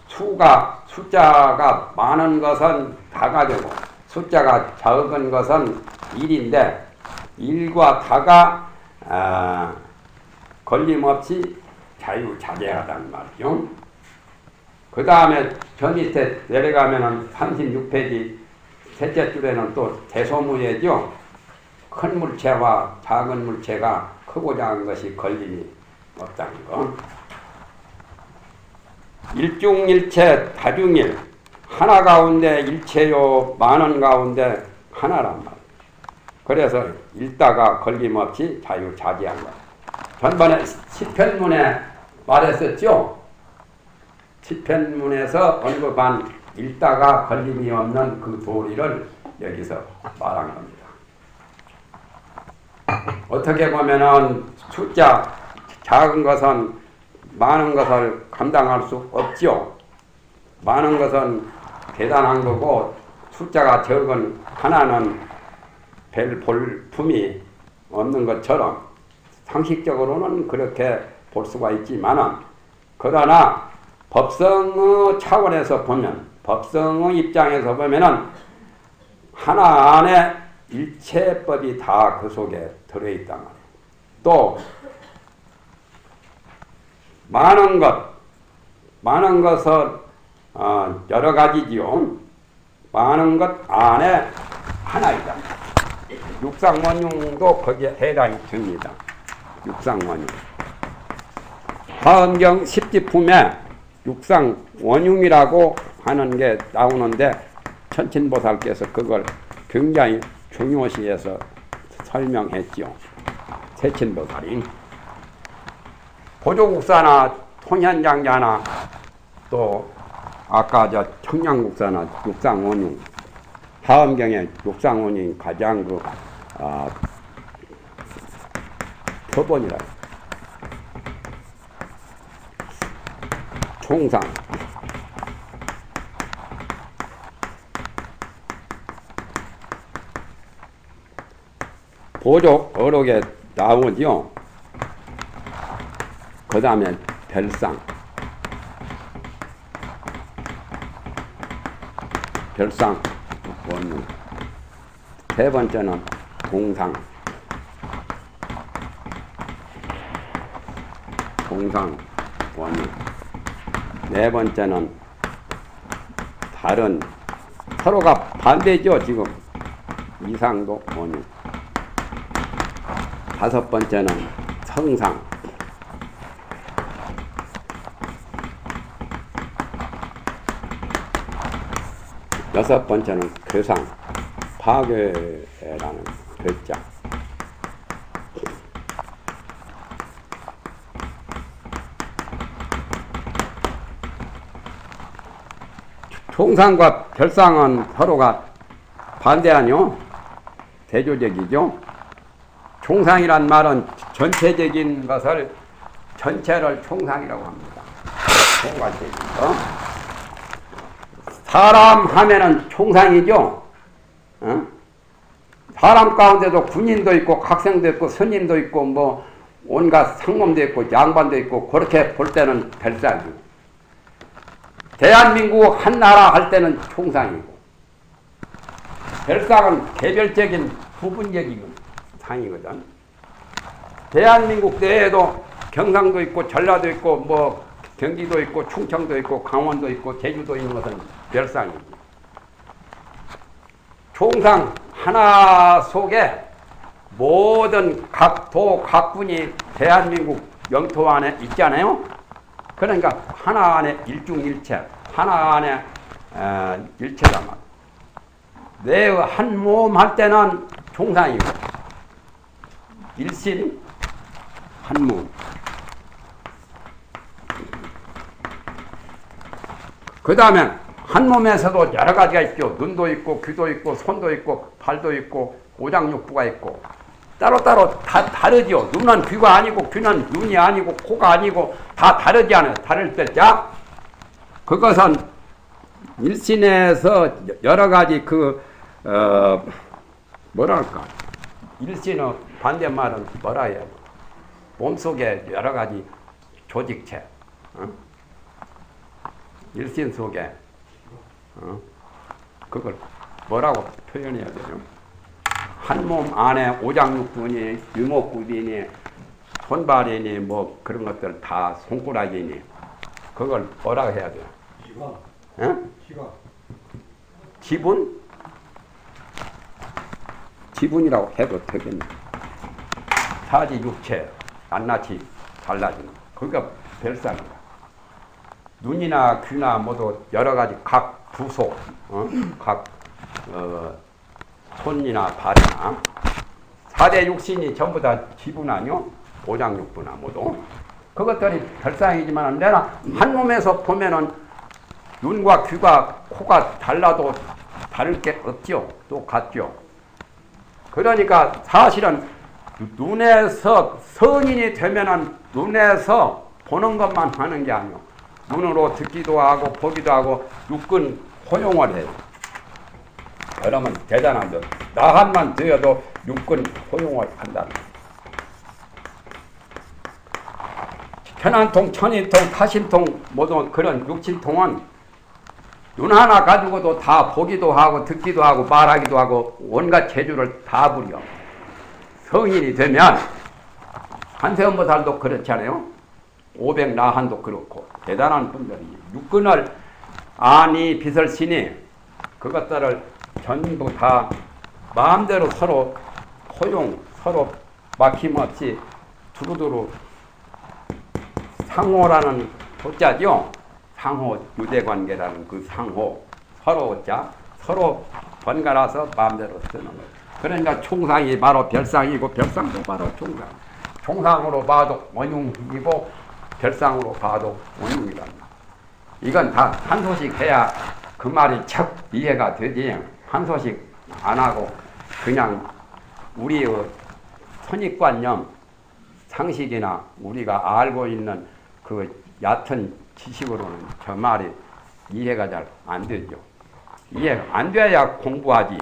숫자가 많은 것은 다가 되고 숫자가 적은 것은 일인데 일과 다가 걸림없이 자유자재하다는 말이죠. 그 다음에 저 밑에 내려가면은 36페이지 셋째 줄에는 또 대소무예죠. 큰 물체와 작은 물체가 크고 작은 것이 걸림이 없다는 거. 일중일체 다중일 하나 가운데 일체요 많은 가운데 하나란 말이에요. 그래서 일다가 걸림없이 자유자재한 것. 전번에 시편문에 말했었죠. 시편문에서 언급한 일다가 걸림이 없는 그 도리를 여기서 말한 겁니다. 어떻게 보면은 숫자 작은 것은 많은 것을 감당할 수 없죠. 많은 것은 대단한 거고 숫자가 적은 하나는 별 볼품이 없는 것처럼 상식적으로는 그렇게 볼 수가 있지만은 그러나 법성의 차원에서 보면 법성의 입장에서 보면은 하나 안에 일체법이 다 그 속에 들어있단 말이에요. 또 많은 많은 것은 여러 가지지요. 많은 것 안에 하나이다. 육상원흉도 거기에 해당이 됩니다. 육상원흉. 화엄경 10지품에 육상원흉이라고 하는 게 나오는데 천친보살께서 그걸 굉장히 중요시해서 설명했지요. 세친보살이. 보조국사나 통현장자나 또 아까 저 청량국사나 육상원흉, 화엄경의 육상원흉이 가장 표본이라. 총상. 보조 어록에 나오죠. 그 다음에 별상. 별상 원흉. 세 번째는 동상. 동상 원흉. 네 번째는 다른 서로가 반대죠. 지금 이상도 원흉. 다섯 번째는 성상. 여섯 번째는 괴상. 파괴라는 괴자. 총상과 별상은 서로가 반대하뇨. 대조적이죠. 총상이란 말은 전체적인 것을 전체를 총상이라고 합니다. 총괄적인. 사람 하면은 총상이죠. 사람 가운데도 군인도 있고 학생도 있고 스님도 있고 뭐 온갖 상놈도 있고 양반도 있고 그렇게 볼 때는 별상이고, 대한민국 한 나라 할 때는 총상이고, 별상은 개별적인 부분적인 상이거든. 대한민국 내에도 경상도 있고 전라도 있고 뭐 경기도 있고 충청도 있고 강원도 있고 제주도 있는 것은 별상이지. 총상 하나 속에 모든 각 도, 각 군이 대한민국 영토 안에 있잖아요. 그러니까 하나 안에 일중일체, 하나 안에 일체란 말이에요. 내 한 몸 할 때는 총상이고, 일신 한 몸. 그 다음에 한 몸에서도 여러 가지가 있죠. 눈도 있고 귀도 있고 손도 있고 발도 있고 오장육부가 있고 따로따로 다 다르죠. 눈은 귀가 아니고 귀는 눈이 아니고 코가 아니고 다 다르지 않아요. 다를 때자 그것은 일신에서 여러 가지 뭐랄까, 일신의 반대말은 뭐라 해야 돼? 몸속에 여러 가지 조직체, 일신 속에 그걸 뭐라고 표현해야 되죠? 한 몸 안에 오장육부니 유목구비니 손발이니 뭐 그런 것들 다 손가락이니 그걸 뭐라고 해야 돼요? 지분? 지분이라고 해도 되겠네. 사지 육체 낱낱이 달라지는 거. 그러니까 별상이다. 눈이나 귀나 모두 여러 가지 각 부속, 각 손이나 발이나 4대 육신이 전부 다 지분 아니요? 오장육부나 모두. 그것들이 별상이지만 내가 한 몸에서 보면은 눈과 귀가 코가 달라도 다를 게 없죠. 똑같죠. 그러니까 사실은 눈에서 성인이 되면은 눈에서 보는 것만 하는 게 아니요. 눈으로 듣기도 하고 보기도 하고 육근 허용을 해요. 그러면 대단하죠. 나한만 되어도 육근 허용을 한다는 거예요. 편한통, 천인통, 타심통 모두 그런 육신통은 눈 하나 가지고도 다 보기도 하고 듣기도 하고 말하기도 하고 온갖 재주를 다 부려. 성인이 되면 한세음보살도 그렇잖아요. 오백나한도 그렇고 대단한 분들이 육근을 아니 빚을 지니 그것들을 전부 다 마음대로 서로 포용 서로 막힘없이 두루두루 상호라는 호자죠. 상호 유대관계라는 그 상호 서로 자 서로 번갈아서 마음대로 쓰는 거예요. 그러니까 총상이 바로 별상이고 별상도 바로 총상. 총상으로 봐도 원흉이고 별상으로 봐도 원흉이란다. 이건 다 한 소식 해야 그 말이 척 이해가 되지. 한 소식 안 하고 그냥 우리의 선입관념, 상식이나 우리가 알고 있는 그 얕은 지식으로는 저 말이 이해가 잘 안 되죠. 이해 안 돼야 공부하지.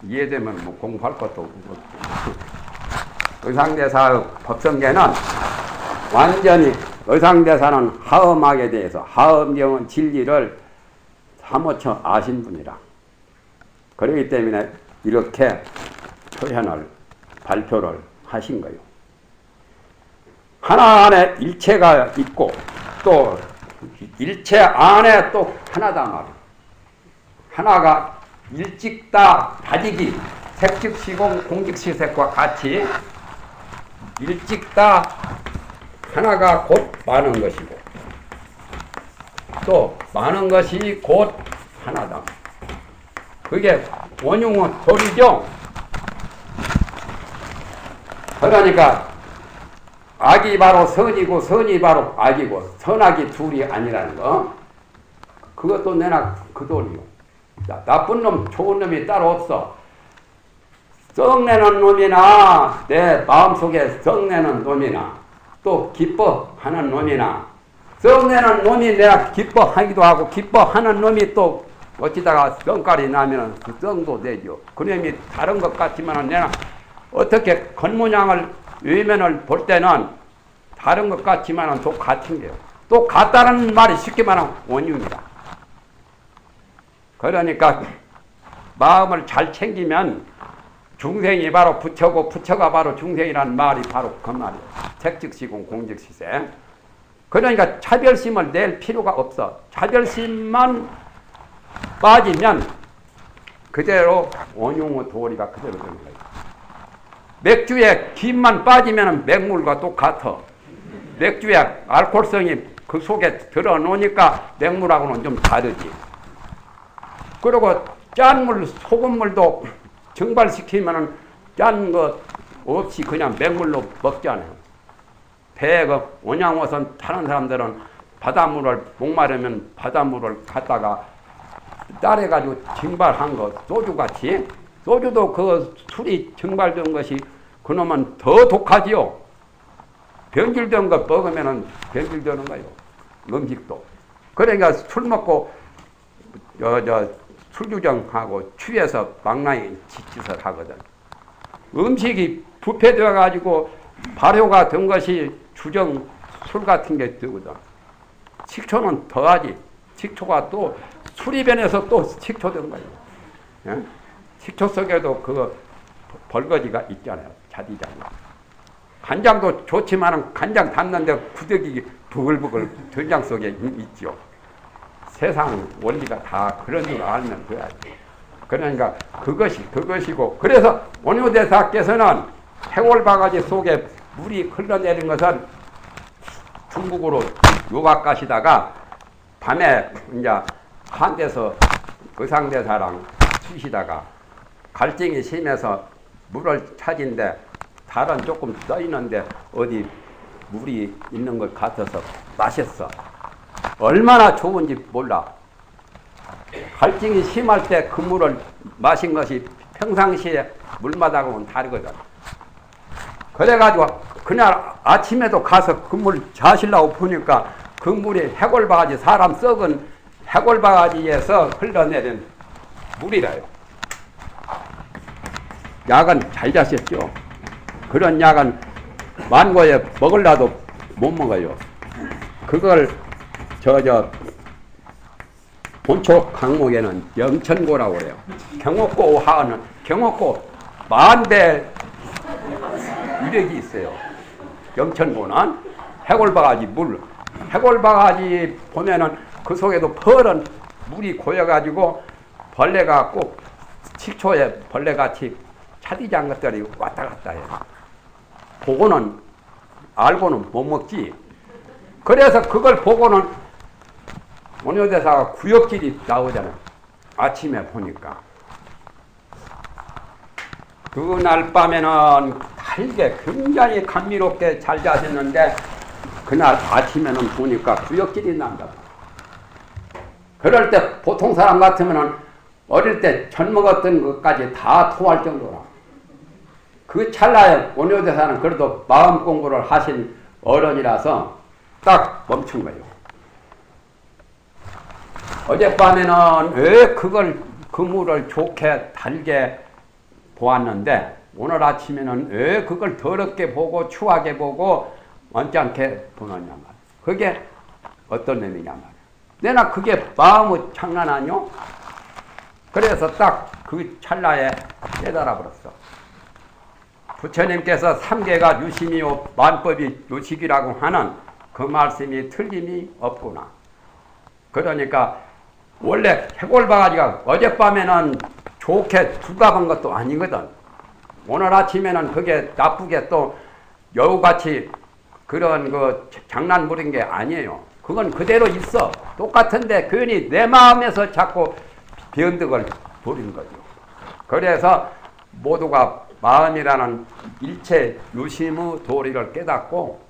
이해되면 뭐 공부할 것도 없고. 의상대사의 법성계는 완전히 의상대사는 하엄학에 대해서 하엄경은 진리를 사무쳐 아신 분이라. 그렇기 때문에 이렇게 표현을 발표를 하신 거예요. 하나 안에 일체가 있고 또 일체 안에 또 하나다 말이에요. 하나가 일직다 다지기 색즉시공 공직시색과 같이 일직다 하나가 곧 많은 것이고 또 많은 것이 곧 하나다. 그게 원흉의 도리죠. 그러니까 악이 바로 선이고 선이 바로 악이고 선악이 둘이 아니라는 거. 그것도 내나 그 도리요. 나쁜 놈 좋은 놈이 따로 없어. 썩내는 놈이나 내 마음속에 썩내는 놈이나 또 기뻐하는 놈이나 썩내는 놈이 내가 기뻐하기도 하고 기뻐하는 놈이 또 어찌다가 썩깔이 나면 그 썩도 되죠. 그 놈이 다른 것 같지만 내가 어떻게 겉모양을 외면을 볼 때는 다른 것 같지만 또 같은 게요. 또 같다는 말이 쉽게 말하면 원흉이다. 그러니까 마음을 잘 챙기면 중생이 바로 부처고 부처가 바로 중생이라는 말이 바로 그 말이에요. 색즉시공 공즉시세. 그러니까 차별심을 낼 필요가 없어. 차별심만 빠지면 그대로 원흉의 도리가 그대로 되는 거예요. 맥주에 김만 빠지면 맹물과 똑같아. 맥주에 알코올성이 그 속에 들어놓으니까 맹물하고는 좀 다르지. 그리고 짠물, 소금물도 증발시키면은 짠 것 없이 그냥 맹물로 먹잖아요. 배에 그 온양어선 타는 사람들은 바닷물을 목마르면 바닷물을 갖다가 따래가지고 증발한 거 소주같이 소주도 그 술이 증발된 것이 그놈은 더 독하지요. 변질된 거 먹으면은 변질되는 거예요. 음식도. 그러니까 술 먹고 술주정하고 취해서 망나니 짓짓을 하거든. 음식이 부패되어 가지고 발효가 된 것이 주정 술 같은 게 되거든. 식초는 더하지. 식초가 또 술이 변해서 또 식초된 거예요. 예? 식초 속에도 그 벌거지가 있잖아요. 자디장. 간장도 좋지만 간장 담는데 구더기 부글부글 된장 속에 있죠. 세상 원리가 다 그런 줄 알면 돼야지. 그러니까 그것이고 그래서 원효대사께서는 해골바가지 속에 물이 흘러내린 것은 중국으로 유학 가시다가 밤에 이제 한 데서 의상대사랑 쉬시다가 갈증이 심해서 물을 찾은데 달은 조금 떠 있는데 어디 물이 있는 것 같아서 마셨어. 얼마나 좋은지 몰라. 갈증이 심할 때 그 물을 마신 것이 평상시에 물마다하고는 다르거든. 그래가지고 그날 아침에도 가서 그 물 자시려고 보니까 그 물이 해골바가지 사람 썩은 해골바가지에서 흘러내린 물이라요. 약은 잘 자셨죠. 그런 약은 만고에 먹으려도 못 먹어요. 그걸 본초 강목에는 영천고라고 그래요. 경옥고 하는 경옥고 만배 유력이 있어요. 영천고는 해골바가지 물 해골바가지 보면은 그 속에도 펄은 물이 고여가지고 벌레가 꼭 식초에 벌레같이 차디장 것들이 왔다 갔다 해요. 보고는 알고는 못 먹지. 그래서 그걸 보고는 원효대사가 구역질이 나오잖아요. 아침에 보니까. 그날 밤에는 달게 굉장히 감미롭게 잘 자셨는데 그날 아침에는 보니까 구역질이 난다. 그럴 때 보통 사람 같으면은 어릴 때 젖 먹었던 것까지 다 토할 정도라. 그 찰나에 원효대사는 그래도 마음 공부를 하신 어른이라서 딱 멈춘 거예요. 어젯밤에는 왜 그걸 그 물을 좋게 달게 보았는데 오늘 아침에는 왜 그걸 더럽게 보고 추하게 보고 언짢게 보느냐 말이야. 그게 어떤 의미냐 말이야. 내가 그게 마음의 장난 아니요? 그래서 딱 그 찰나에 깨달아 버렸어. 부처님께서 삼계가 유심이요 만법이 요식이라고 하는 그 말씀이 틀림이 없구나. 그러니까 원래 해골바가지가 어젯밤에는 좋게 두갑한 것도 아니거든. 오늘 아침에는 그게 나쁘게 또 여우같이 그런 그 장난 부린 게 아니에요. 그건 그대로 있어. 똑같은데 괜히 내 마음에서 자꾸 변덕을 부린 거죠. 그래서 모두가 마음이라는 일체 유심의 도리를 깨닫고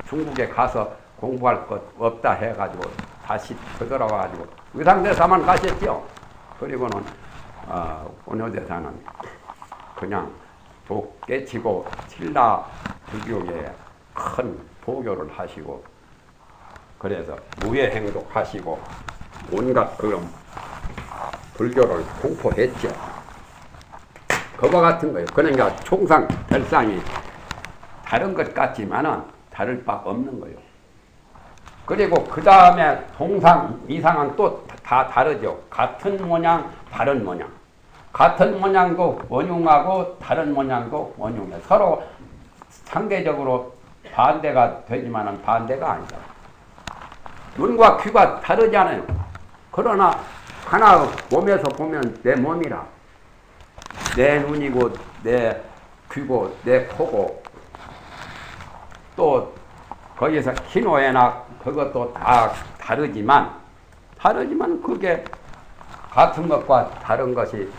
중국에 가서 공부할 것 없다 해가지고 다시 되돌아와가지고 의상대사만 가셨죠. 그리고는 원효대사는 그냥 독 깨치고 신라 불교에 큰 도교를 하시고 그래서 무예행도 하시고 온갖 그런 불교를 공포했죠. 그와 같은 거예요. 그러니까 총상 별상이 다른 것 같지만은 다를 바 없는 거예요. 그리고 그 다음에 동상, 이상은 또 다 다르죠. 같은 모양, 다른 모양. 같은 모양도 원흉하고 다른 모양도 원흉해. 서로 상대적으로 반대가 되지만은 반대가 아니다. 눈과 귀가 다르잖아요. 그러나 하나 몸에서 보면 내 몸이라. 내 눈이고 내 귀고 내 코고 또 거기서 희노애나 그것도 다 다르지만 그게 같은 것과 다른 것이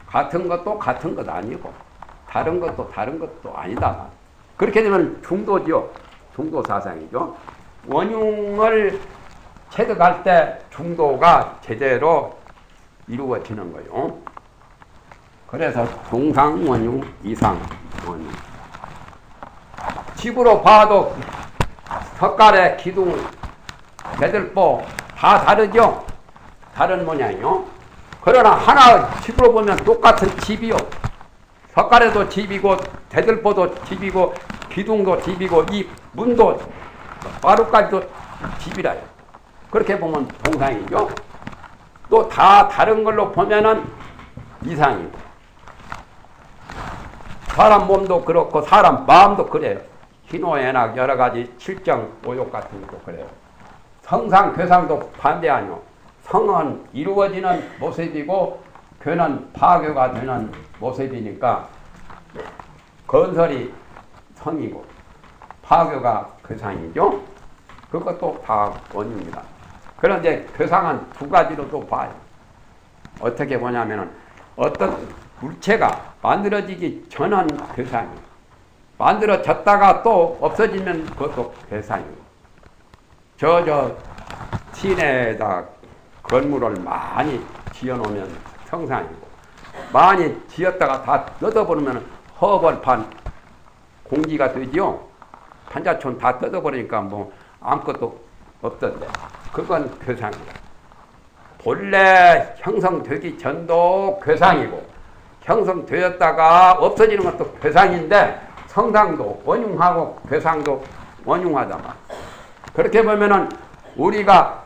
같은 것도 같은 것 아니고 다른 것도 다른 것도 아니다. 그렇게 되면 중도죠. 중도 사상이죠. 원흉을 체득할 때 중도가 제대로 이루어지는 거예요. 그래서 동상 원흉, 이상 원흉. 집으로 봐도 석가래, 기둥, 대들보 다 다르죠? 다른 모양이요. 그러나 하나 집으로 보면 똑같은 집이요. 석가래도 집이고 대들보도 집이고 기둥도 집이고 이 문도 마루까지도 집이라요. 그렇게 보면 동상이죠. 또 다 다른 걸로 보면은 이상이고 사람 몸도 그렇고 사람 마음도 그래요. 희노애락 여러 가지 칠정 오욕 같은 것도 그래요. 성상 괴상도 반대 아니요. 성은 이루어지는 모습이고 괴는 파괴가 되는 모습이니까 건설이 성이고 파괴가 괴상이죠. 그것도 다 원입니다. 그런데 괴상은 두 가지로도 봐요. 어떻게 보냐면은 어떤 물체가 만들어지기 전은 괴상이에요. 만들어졌다가 또 없어지면 그것도 괴상이에요. 시내에다 건물을 많이 지어놓으면 성상이고 많이 지었다가 다 뜯어버리면 허벌판 공기가 되지요. 판자촌 다 뜯어버리니까 뭐 아무것도 없던데 그건 괴상이다. 본래 형성되기 전도 괴상이고 형성되었다가 없어지는 것도 괴상인데 성상도 원흉하고 괴상도 원흉하다. 그렇게 보면은 우리가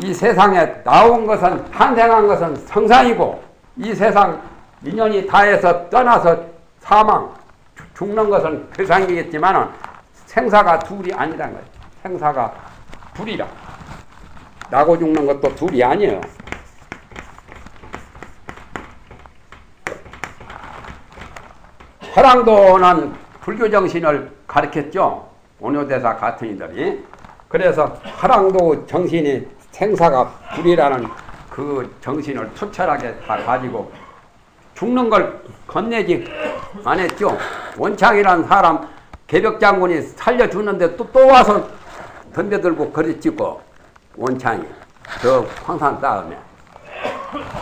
이 세상에 나온 것은 탄생한 것은 성상이고 이 세상 인연이 다해서 떠나서 사망 죽는 것은 괴상이겠지만은 생사가 둘이 아니란 거예요. 생사가 둘이라. 나고 죽는 것도 둘이 아니에요. 화랑도는 불교 정신을 가르쳤죠. 원효대사 같은 이들이. 그래서 화랑도 정신이 생사가 둘이라는 그 정신을 투철하게 다 가지고 죽는 걸 건네지 안 했죠. 원창이라는 사람 개벽장군이 살려주는데 또 와서 덤벼들고 그랬지고 원창이 저 황산 싸움에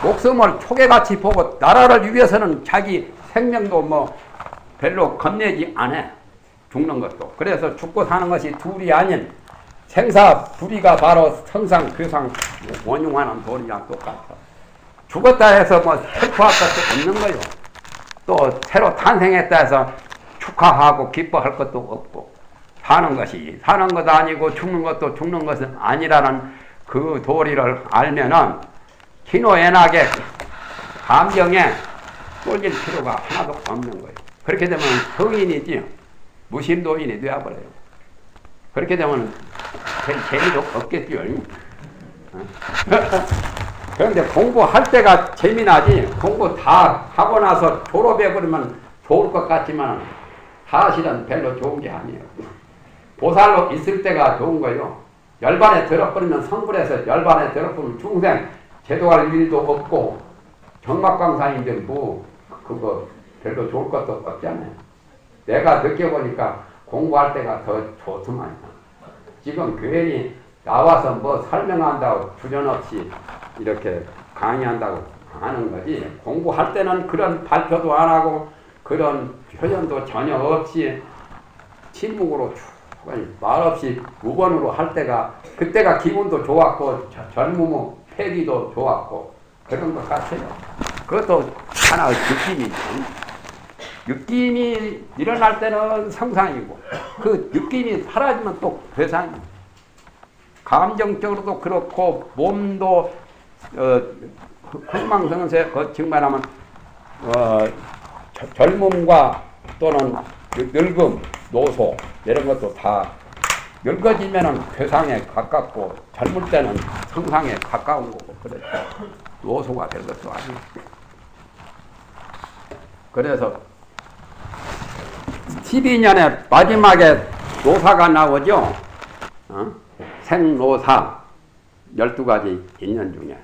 목숨을 초계같이 보고 나라를 위해서는 자기 생명도 뭐 별로 겁내지 않아. 죽는 것도. 그래서 죽고 사는 것이 둘이 아닌 생사 불이가 바로 성상 교상 원흉하는 도리랑 똑같아. 죽었다 해서 뭐 슬퍼할 것도 없는 거요. 또 새로 탄생했다 해서 축하하고 기뻐할 것도 없고 사는 것이 사는 것도 아니고 죽는 것도 죽는 것은 아니라는 그 도리를 알면은 희노애락의 감정에 쏠릴 필요가 하나도 없는 거예요. 그렇게 되면 성인이지 무심도인이 되어버려요. 그렇게 되면 재미도 없겠죠. 그런데 공부할 때가 재미나지 공부 다 하고 나서 졸업해버리면 좋을 것 같지만 사실은 별로 좋은 게 아니에요. 보살로 있을 때가 좋은 거예요. 열반에 들어버리면 성불에서 열반에 들어버리면 중생 제도할 일도 없고 정막광산인데 뭐 그거 별로 좋을 것도 없잖아요. 내가 느껴보니까 공부할 때가 더 좋더만. 지금 괜히 나와서 뭐 설명한다고 주저없이 이렇게 강의한다고 하는 거지. 공부할 때는 그런 발표도 안 하고 그런 표현도 전혀 없이 침묵으로 말없이 무번으로 할 때가 그때가 기분도 좋았고 젊음의 패기도 좋았고 그런 것 같아요. 그것도 하나의 느낌이죠. 느낌이 일어날 때는 성상이고 그 느낌이 사라지면 또 괴상이고 감정적으로도 그렇고 몸도 흥망성쇠 지금 말하면 젊음과 또는 늙음, 노소 이런 것도 다 늙어지면은 괴상에 가깝고 젊을 때는 성상에 가까운 거고 그렇죠. 노소가 될 것도 아니고 그래서 12년에 마지막에 노사가 나오죠. 생노사 12가지 인연 중에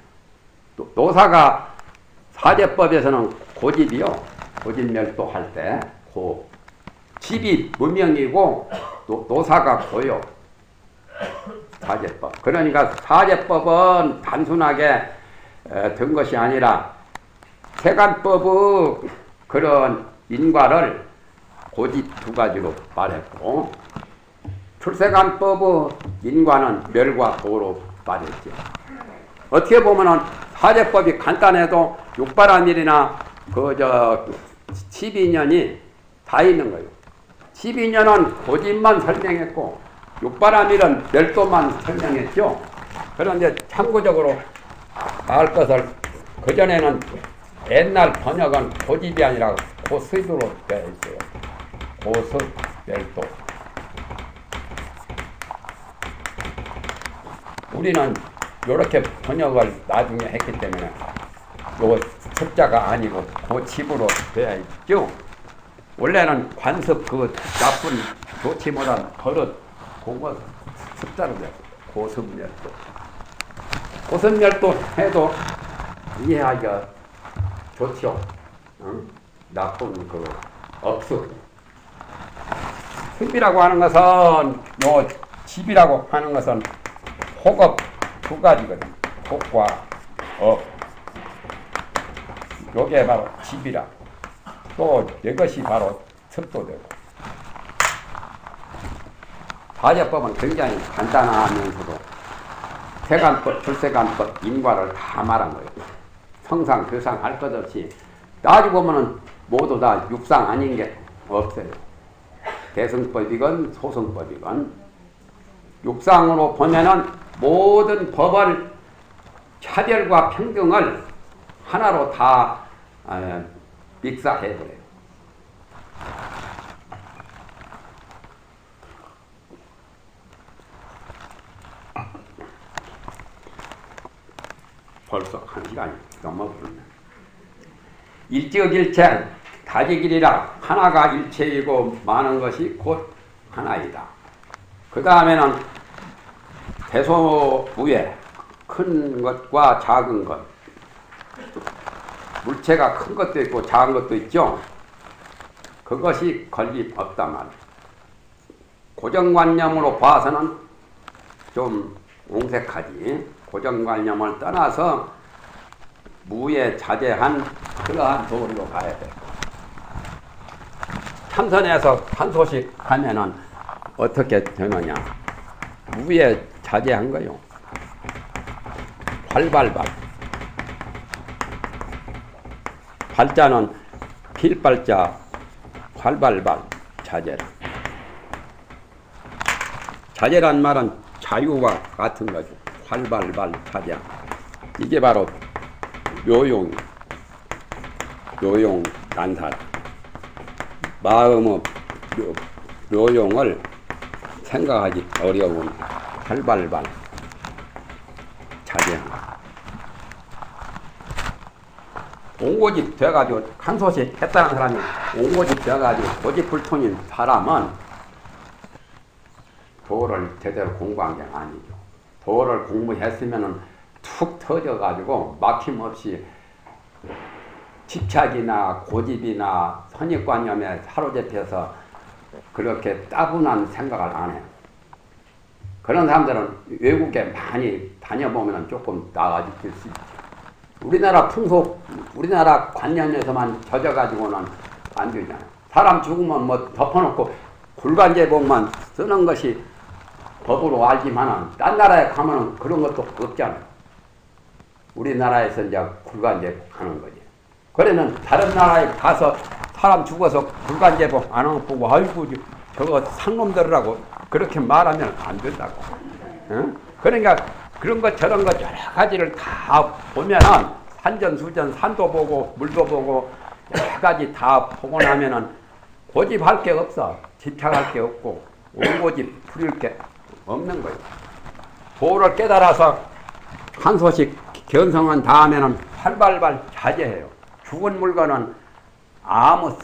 노사가 사제법에서는 고집이요. 고집멸도할 때 집이 무명이고 노사가 고요. 사제법. 그러니까 사제법은 단순하게 든 것이 아니라 세간법의 그런 인과를 고집 2가지로 말했고 출세간법의 인과는 멸과 도로 말했죠. 어떻게 보면은 사제법이 간단해도 육바라밀이나 12년이 다 있는 거예요. 12년은 고집만 설명했고 육바라밀은 멸도만 설명했죠. 그런데 참고적으로 알 것을 그전에는 옛날 번역은 고집이 아니라 고습으로 되어 있어요. 고습, 멸도. 우리는 이렇게 번역을 나중에 했기 때문에 요 습자가 아니고 고집으로 되어 있죠. 원래는 관습 그 나쁜 좋지 못한 버릇 그거 습자로 돼요. 고습멸도. 고습멸도 해도 이해하기가 좋죠. 응? 나쁜 그 억습. 습이라고 하는 것은 요 집이라고 하는 것은 혹업 2가지거든. 혹과 업. 요게 바로 집이라. 또 이것이 바로 습도 되고. 사제법은 굉장히 간단하면서도 세간법, 출세간법, 인과를 다 말한 거예요. 성상, 교상 할 것 없이 따지고 보면은 모두 다 육상 아닌 게 없어요. 대승법이건 소승법이건 육상으로 보면은 모든 법을 차별과 평등을 하나로 다 믹사해버려요. 벌써 1시간이 넘어버렸네. 일지역일체 다지길이라 하나가 일체이고 많은 것이 곧 하나이다. 그 다음에는 대소무예 큰 것과 작은 것. 물체가 큰 것도 있고 작은 것도 있죠. 그것이 걸림없단 말이에요. 고정관념으로 봐서는 좀 옹색하지. 고정관념을 떠나서 무에 자제한 그러한 도리로 가야 돼. 참선에서 한 소식 하면은 어떻게 되느냐. 무에 자제한 거요. 활발발. 발자는 필발자, 활발발, 자제라. 자제란 말은 자유와 같은 거죠. 활발발, 자제. 이게 바로 묘용, 난사라. 마음의 묘용을 생각하기 어려운 활발발, 자제한. 옹고집 돼가지고 한 소식 했다는 사람이 옹고집 돼가지고 고집불통인 사람은 도를 제대로 공부한 게 아니죠. 도를 공부했으면은 툭 터져가지고 막힘없이 집착이나 고집이나 선입관념에 사로잡혀서 그렇게 따분한 생각을 안 해요. 그런 사람들은 외국에 많이 다녀보면 조금 나아질 수 있죠. 우리나라 풍속, 우리나라 관념에서만 젖어가지고는 안 되잖아요. 사람 죽으면 뭐 덮어놓고 굴간제복만 쓰는 것이 법으로 알지만은 딴 나라에 가면은 그런 것도 없잖아요. 우리나라에서 이제 굴간제복 하는 거지. 그러면 다른 나라에 가서 사람 죽어서 굴간제복 안 하고 보고 아이고 저거 상놈들이라고 그렇게 말하면 안 된다고. 응? 그러니까 그런 것 저런 것 여러 가지를 다 보면은 산전수전 산도 보고 물도 보고 여러 가지 다 보고 나면은 고집할 게 없어. 집착할 게 없고 옹고집 부릴 게 없는 거예요. 도를 깨달아서 한 소식 견성한 다음에는 활발발 자제해요. 죽은 물건은 아무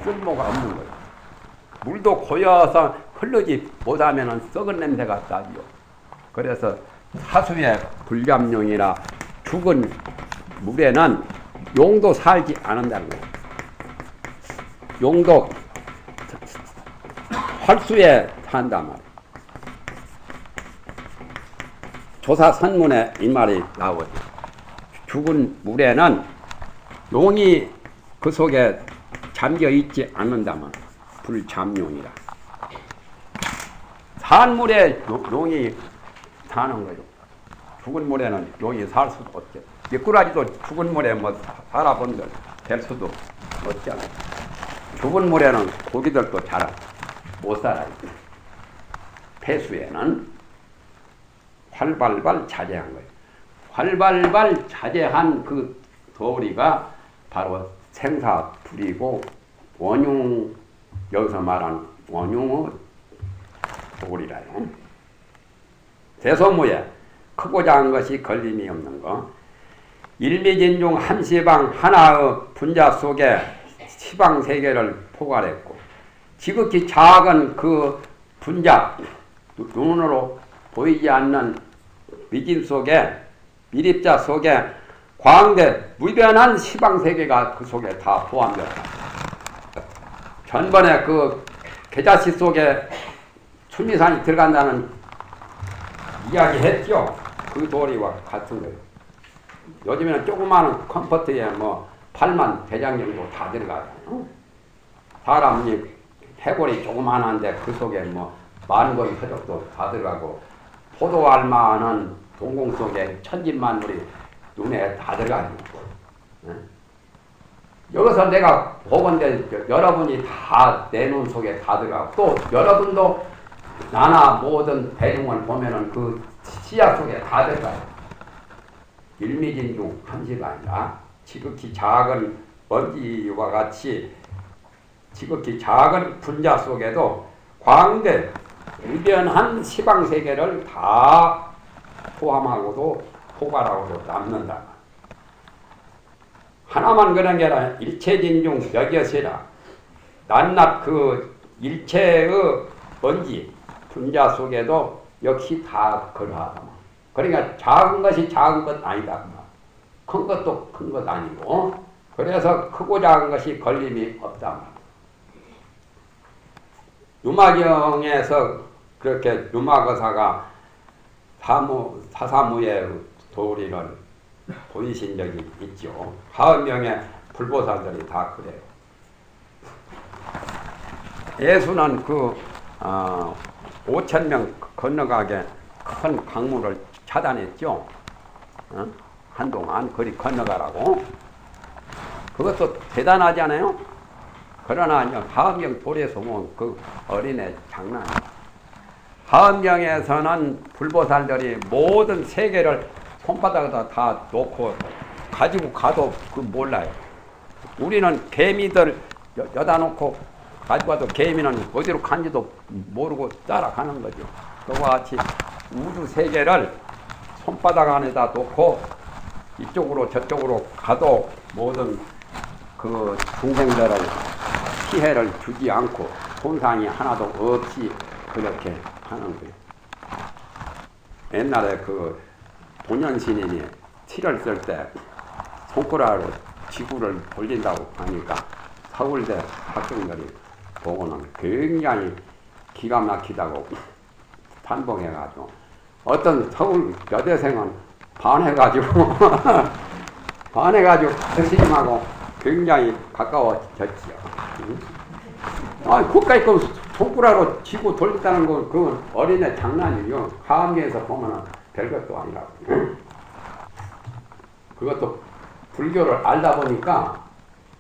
쓸모가 없는 거예요. 물도 고여서 흐르지 못하면은 썩은 냄새가 나죠. 그래서 사수의 불감용이라 죽은 물에는 용도 살지 않는다는 거예요. 용도 활수에 산단 말이에요. 조사선문에 이 말이 나오죠. 죽은 물에는 용이 그 속에 잠겨 있지 않는다면 불잠용이라. 산 물에 용이 사는 거예요. 죽은 물에는 용이 살 수도 없죠. 미꾸라지도 죽은 물에 뭐 살아본들 될 수도 없잖아요. 죽은 물에는 고기들도 잘 못 살아요. 폐수에는 활발발 자제한 거예요. 활발발 자제한 그 도리가 바로 생사불이고 원흉, 여기서 말한 원흉의 도리라요. 대소무예 크고 작은 것이 걸림이 없는 거. 일미진중 한시방 하나의 분자 속에 시방세계를 포괄했고 지극히 작은 그 분자 눈으로 보이지 않는 미진 속에 미립자 속에 광대 무변한 시방세계가 그 속에 다 포함되었다. 전번에 그 계자시 속에 출미산이 들어간다는 이야기 했죠. 그 도리와 같은 거예요. 요즘에는 조그마한 컴포트에 뭐 8만 대장 정도 다 들어가요. 사람이 해골이 조그만한데 그 속에 뭐 만거리 서적도 다 들어가고 포도알만한 동공 속에 천진만물이 눈에 다 들어가요. 여기서 내가 보건데 여러분이 다 내 눈 속에 다 들어가고 또 여러분도 나나 모든 대중을 보면은 그 시야 속에 다 들어가요. 일미진중 한시가 아니라 지극히 작은 먼지와 같이 지극히 작은 분자 속에도 광대 무변한 시방세계를 다 포함하고도 포괄하고 남는다. 하나만 그런 게 아니라 일체진중 여기여시라. 낱낱 그 일체의 먼지 분자 속에도 역시 다 그러하다. 그러니까 작은 것이 작은 것 아니다. 큰 것도 큰 것 아니고, 그래서 크고 작은 것이 걸림이 없다. 유마경에서 그렇게 유마거사가 사사무의 도리를 보이신 적이 있죠. 40명의 불보살들이 다 그래요. 예수는 그 5,000명 건너가게 큰 강물을 차단했죠. 한동안 그리 건너가라고. 그것도 대단하지 않아요? 그러나 하엄경 돌에서 보면 그 어린애 장난이에요. 하엄경에서는 불보살들이 모든 세계를 손바닥에다 다 놓고 가지고 가도 그 몰라요. 우리는 개미들 여다 놓고 가지고 가도 개미는 어디로 간지도 모르고 따라가는 거죠. 그와 같이 우주 세계를 손바닥 안에다 놓고 이쪽으로 저쪽으로 가도 모든 그 중생들을 피해를 주지 않고 손상이 하나도 없이 그렇게 하는 거예요. 옛날에 그 본연스님이 티를 쓸 때 손가락으로 지구를 돌린다고 하니까 서울대 학생들이 보고는 굉장히 기가 막히다고 반복해가지고 어떤 서울 여대생은 반해가지고 스님하고 굉장히 가까워졌지요. 그까이 그 손가락으로 쥐고 돌린다는 건 그건 어린애 장난이요. 하암경에서 보면은 별것도 아니라고. 그것도 불교를 알다 보니까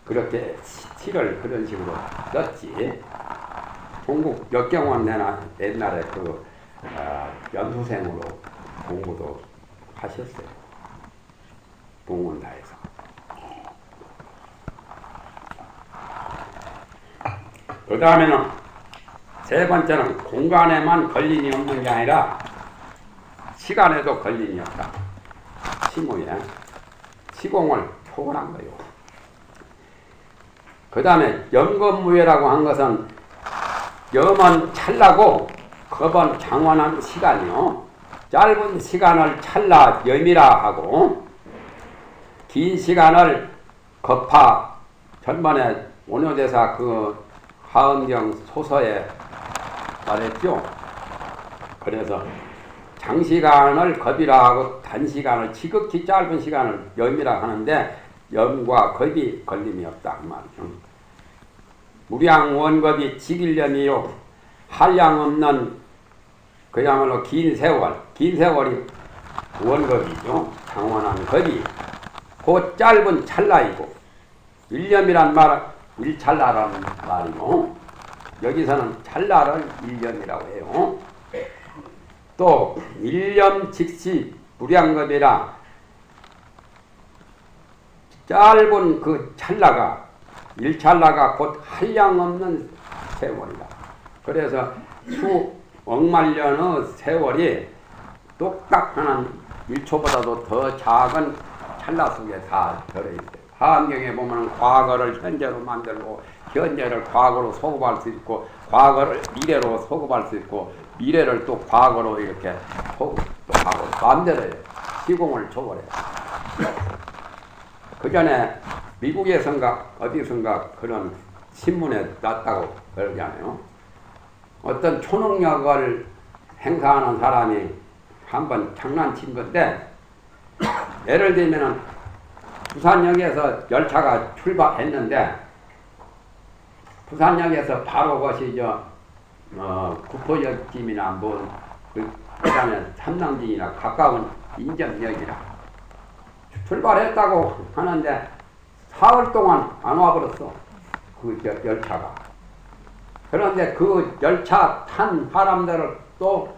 그렇게 티를 그런 식으로 썼지. 동국 역경원 내나 옛날에 그 연수생으로 공부도 하셨어요. 동원다에서. 그 다음에는 세 번째는 공간에만 걸림이 없는 게 아니라 시간에도 걸림이 없다. 시무에 시공을 초월한 거예요. 그 다음에 염겁무예라고 한 것은 염은 찰나고 겁은 장원한 시간이요. 짧은 시간을 찰나 염이라 하고 긴 시간을 겁파. 전번에 원효대사 그 하엄경 소서에 말했죠. 그래서 장시간을 겁이라 하고 단시간을 지극히 짧은 시간을 염이라 하는데 염과 겁이 걸림이 없다 그 말이죠. 무량 원겁이 직일염이요 한량 없는 그야말로 긴 세월이 원겁이죠. 장원한 겁이 그 짧은 찰나이고 일념이란 말은 일찰나라는 말이고 여기서는 찰나를 일념이라고 해요. 또 일념 즉시 무량겁이라 짧은 그 찰나가 일찰나가 곧 한량 없는 세월이다. 그래서 수억만년의 세월이 똑딱하는 1초보다도 더 작은 찰나 속에 다 들어있어요. 하암경에 보면 과거를 현재로 만들고 현재를 과거로 소급할 수 있고 과거를 미래로 소급할 수 있고 미래를 또 과거로 이렇게 소급하고 마음대로 시공을 초월해요. 그 전에 미국에선가 어디선가 그런 신문에 났다고 그러잖아요. 어떤 초능력을 행사하는 사람이 한번 장난친 건데 예를 들면은 부산역에서 열차가 출발했는데 부산역에서 바로 것이 구포역쯤이나 그다음에 삼당진이나 가까운 인접역이라 출발했다고 하는데 사흘 동안 안 와버렸어. 그 열차가. 그런데 그 열차 탄 사람들을 또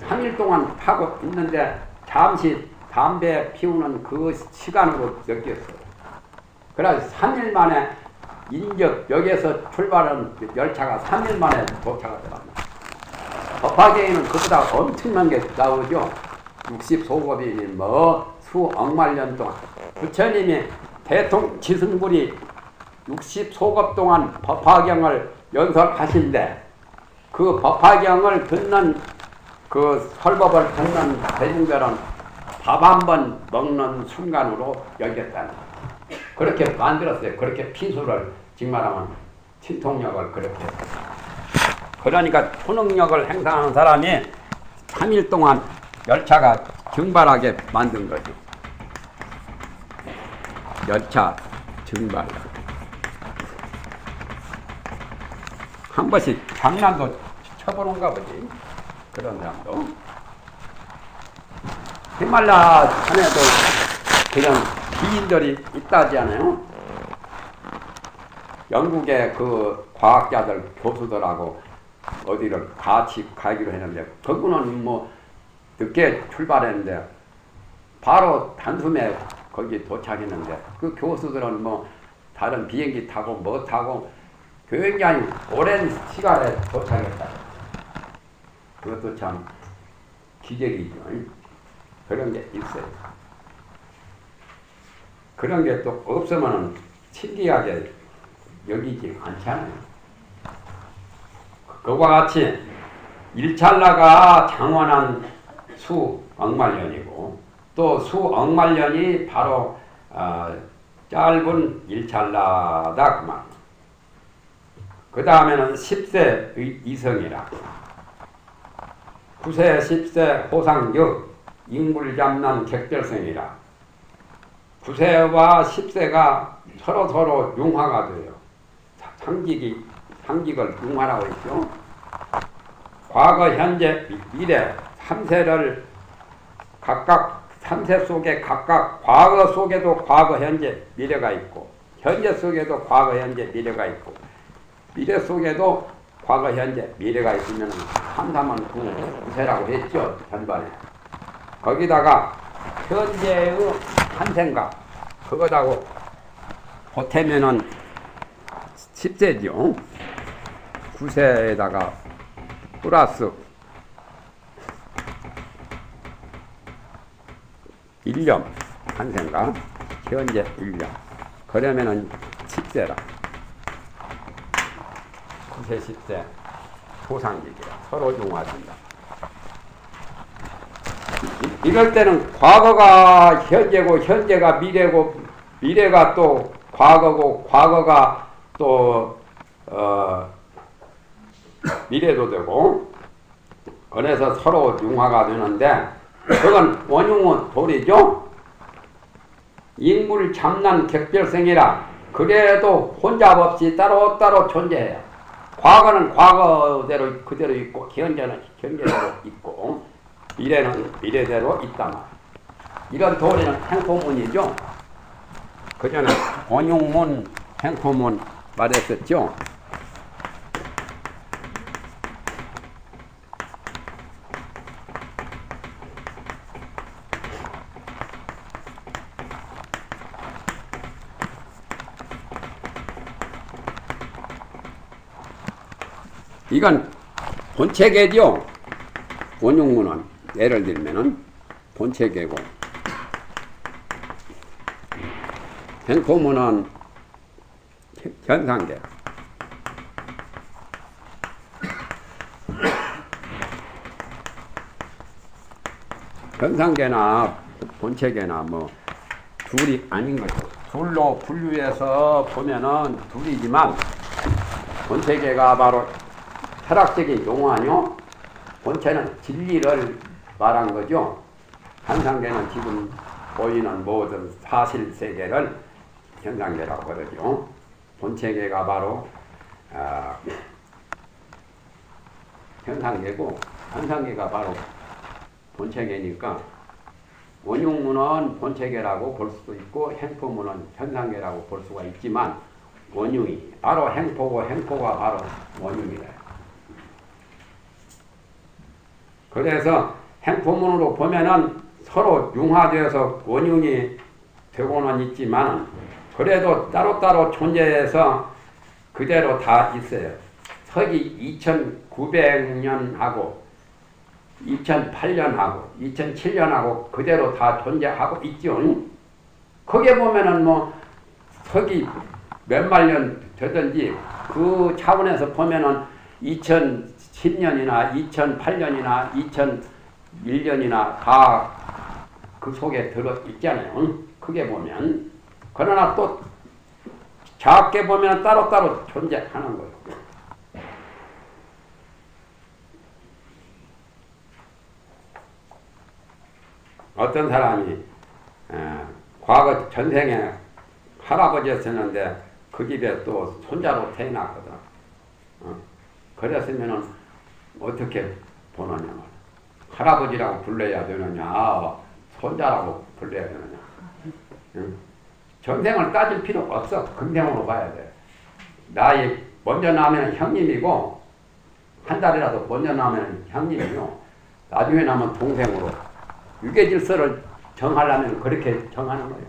3일 동안 타고 있는데 잠시 담배 피우는 그 시간으로 느꼈어요. 그래서 3일 만에 인접역에서 출발한 열차가 3일 만에 도착하더랍니다. 법화계에는 그보다 엄청난 게 나오죠. 60소급이니 뭐 수억만 년 동안 부처님이 대통 지승불이 60소급 동안 법화경을 연설하신데 그 법화경을 듣는 그 설법을 듣는 대중들은 밥 한 번 먹는 순간으로 여겼다는 그렇게 만들었어요. 그렇게 피수를 직말하면 친통력을 그렇게 그러니까 초능력을 행사하는 사람이 3일 동안 열차가 증발하게 만든 거죠. 열차 증발. 한 번씩 장난도 쳐보는가 보지. 그런 사람도. 히말라야 산에도 그런 기인들이 있다지 않아요? 영국의 그 과학자들, 교수들하고 어디를 같이 가기로 했는데, 그분은 뭐 늦게 출발했는데, 바로 단숨에 거기 도착했는데, 그 교수들은 뭐 다른 비행기 타고 뭐 타고 굉장히 오랜 시간에 도착했다. 그것도 참 기적이죠. 그런 게 있어요. 그런 게 또 없으면 신기하게 여기지 않잖아요. 그와 같이 일찰나가 장원한 수억만년이고 또 수억만년이 바로 짧은 일찰나다 그 말. 그 다음에는 10세 이성이라 9세 10세 호상력 인물잡난 객절성이라 9세와 10세가 서로 융화가 돼요. 상직을 융화라고 했죠. 과거, 현재, 미래 3세를 각각 3세 속에 각각 과거 속에도 과거, 현재, 미래가 있고 현재 속에도 과거, 현재, 미래가 있고 미래 속에도 과거, 현재, 미래가 있으면 한삼은 9세라고 했죠. 전반에. 거기다가 현재의 한 생각 그거다고 보태면은 10세죠. 9세에다가 플러스 1년 한 생각 현재 1년 그러면은 10세라 9세 10세 소상직이라 서로 융화된다. 이럴 때는 과거가 현재고 현재가 미래고 미래가 또 과거고 과거가 또 미래도 되고 그래서 서로 융화가 되는데 그건 원흉은 돌이죠. 인물 참난 객별성이라 그래도 혼잡 없이 따로따로 존재해요. 과거는 과거대로 그대로 있고 현재는 현재대로 있고 미래는 미래대로 있다 말. 이런 도리는 행포문이죠. 그전에 원흉문, 행포문 말했었죠. 이건 본체계죠. 원흉문은 예를 들면은 본체계고 행포문은 현상계. 현상계나 본체계나 뭐 둘이 아닌 거죠. 둘로 분류해서 보면은 둘이지만 본체계가 바로 철학적인 용어요. 본체는 진리를 말한 거죠. 현상계는 지금 보이는 모든 사실 세계를 현상계라고 그러죠. 본체계가 바로 현상계고 현상계가 바로 본체계니까 원흉문은 본체계라고 볼 수도 있고 행포문은 현상계라고 볼 수가 있지만 원흉이 바로 행포고 행포가 바로 원흉이다. 그래서 행포문으로 보면은 서로 융화되어서 원흉이 되고는 있지만 그래도 따로따로 존재해서 그대로 다 있어요. 서기 2900년하고 2008년하고 2007년하고 그대로 다 존재하고 있죠. 거기에 보면은 뭐 서기 몇만 년 되든지 그 차원에서 보면은 2010년이나 2008년이나 2001년이나 다 그 속에 들어 있잖아요. 크게 보면. 그러나 또 작게 보면 따로따로 존재하는 거예요. 어떤 사람이 과거 전생에 할아버지였었는데 그 집에 또 손자로 태어났거든. 그랬으면은 어떻게 보느냐. 할아버지라고 불러야 되느냐, 손자라고 불러야 되느냐. 전생을 따질 필요가 없어. 금생으로 봐야 돼. 나이 먼저 나면 형님이고, 한 달이라도 먼저 나면 형님이고, 나중에 나면 동생으로. 유괴질서를 정하려면 그렇게 정하는 거예요.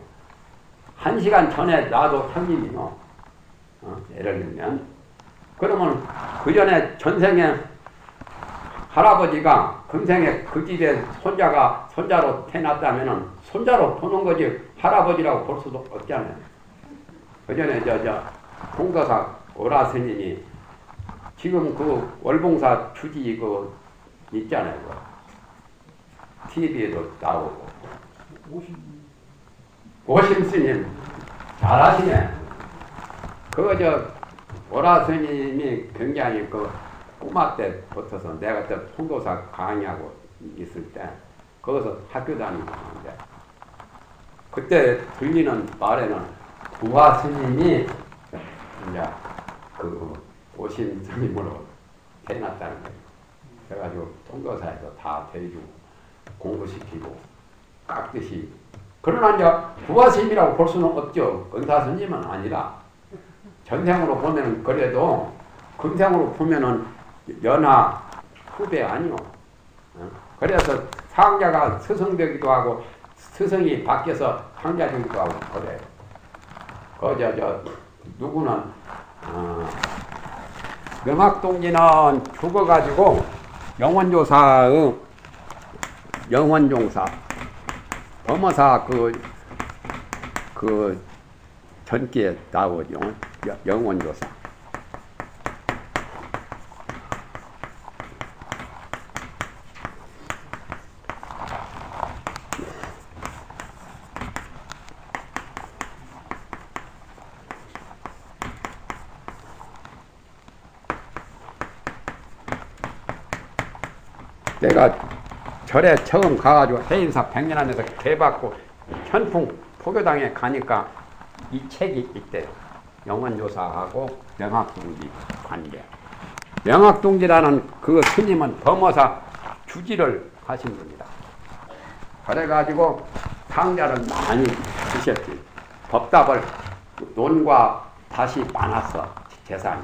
1시간 전에 나도 형님이요. 예를 들면. 그러면 그 전에 전생에 할아버지가 금생에 그 집에 손자가 손자로 태어났다면은 손자로 보는 거지 할아버지라고 볼 수도 없잖아요. 그 전에 홍도사 오라 스님이 지금 그 월봉사 주지 그 있잖아요. 그 TV에도 나오고. 오심 스님 잘하시네. 오라 스님이 굉장히 꼬마 때부터서 내가 또 홍도사 강의하고 있을 때 거기서 학교 다니고 하는데 그때 들리는 말에는 부화 스님이 이제 그 오심 스님으로 태어났다는 거예요. 그래가지고 홍도사에서 다 데려주고 공부시키고 깍듯이. 그러나 이제 부화 스님이라고 볼 수는 없죠. 은사 스님은 아니라 전생으로 보면은 그래도 금생으로 보면은 연하 후배 아니요. 그래서 상자가 스승되기도 하고 스승이 밖에서 상자 되기도 하고 그래요. 누구는 명학동지는 죽어가지고 영원조사의 영원종사 범어사 그 전기에 나오죠. 영원조사. 내가 절에 처음 가가지고 해인사 백년안에서 개받고 현풍 포교당에 가니까 이 책이 있대요. 영원조사하고 명학동지 관계. 명학동지라는 그 스님은 범어사 주지를 하신 분이다. 그래가지고 상자를 많이 주셨지. 법답을 논과 다시 많았어. 재산이.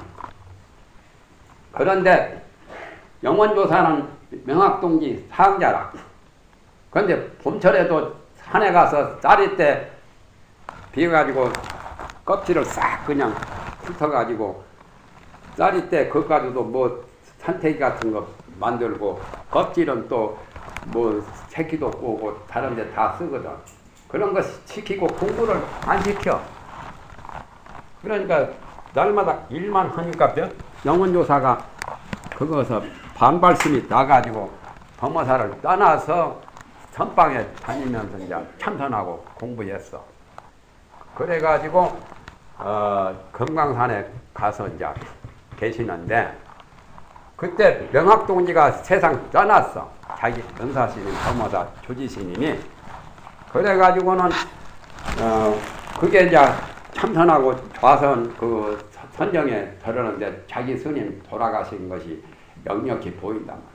그런데 영원조사는 명학동지 상자라. 그런데 봄철에도 산에 가서 쌀이 때 비가지고 껍질을 싹 그냥 훑어가지고 쌀이 때 그것까지도 뭐 산태기 같은 거 만들고 껍질은 또 뭐 새끼도 꼬고 다른 데 다 쓰거든. 그런 거 시키고 공부를 안 시켜. 그러니까 날마다 일만 하니까 영원조사가 그거서 반발심이 나가지고 범어사를 떠나서 선방에 다니면서 이제 참선하고 공부했어. 그래가지고 금강산에 가서 이제 계시는데 그때 명학동지가 세상 떠났어. 자기 은사스님, 범어사 조지스님이. 그래가지고는 그게 이제 참선하고 좌선 그 선정에 들었는데 자기 스님 돌아가신 것이 역력히 보인단 말이에요.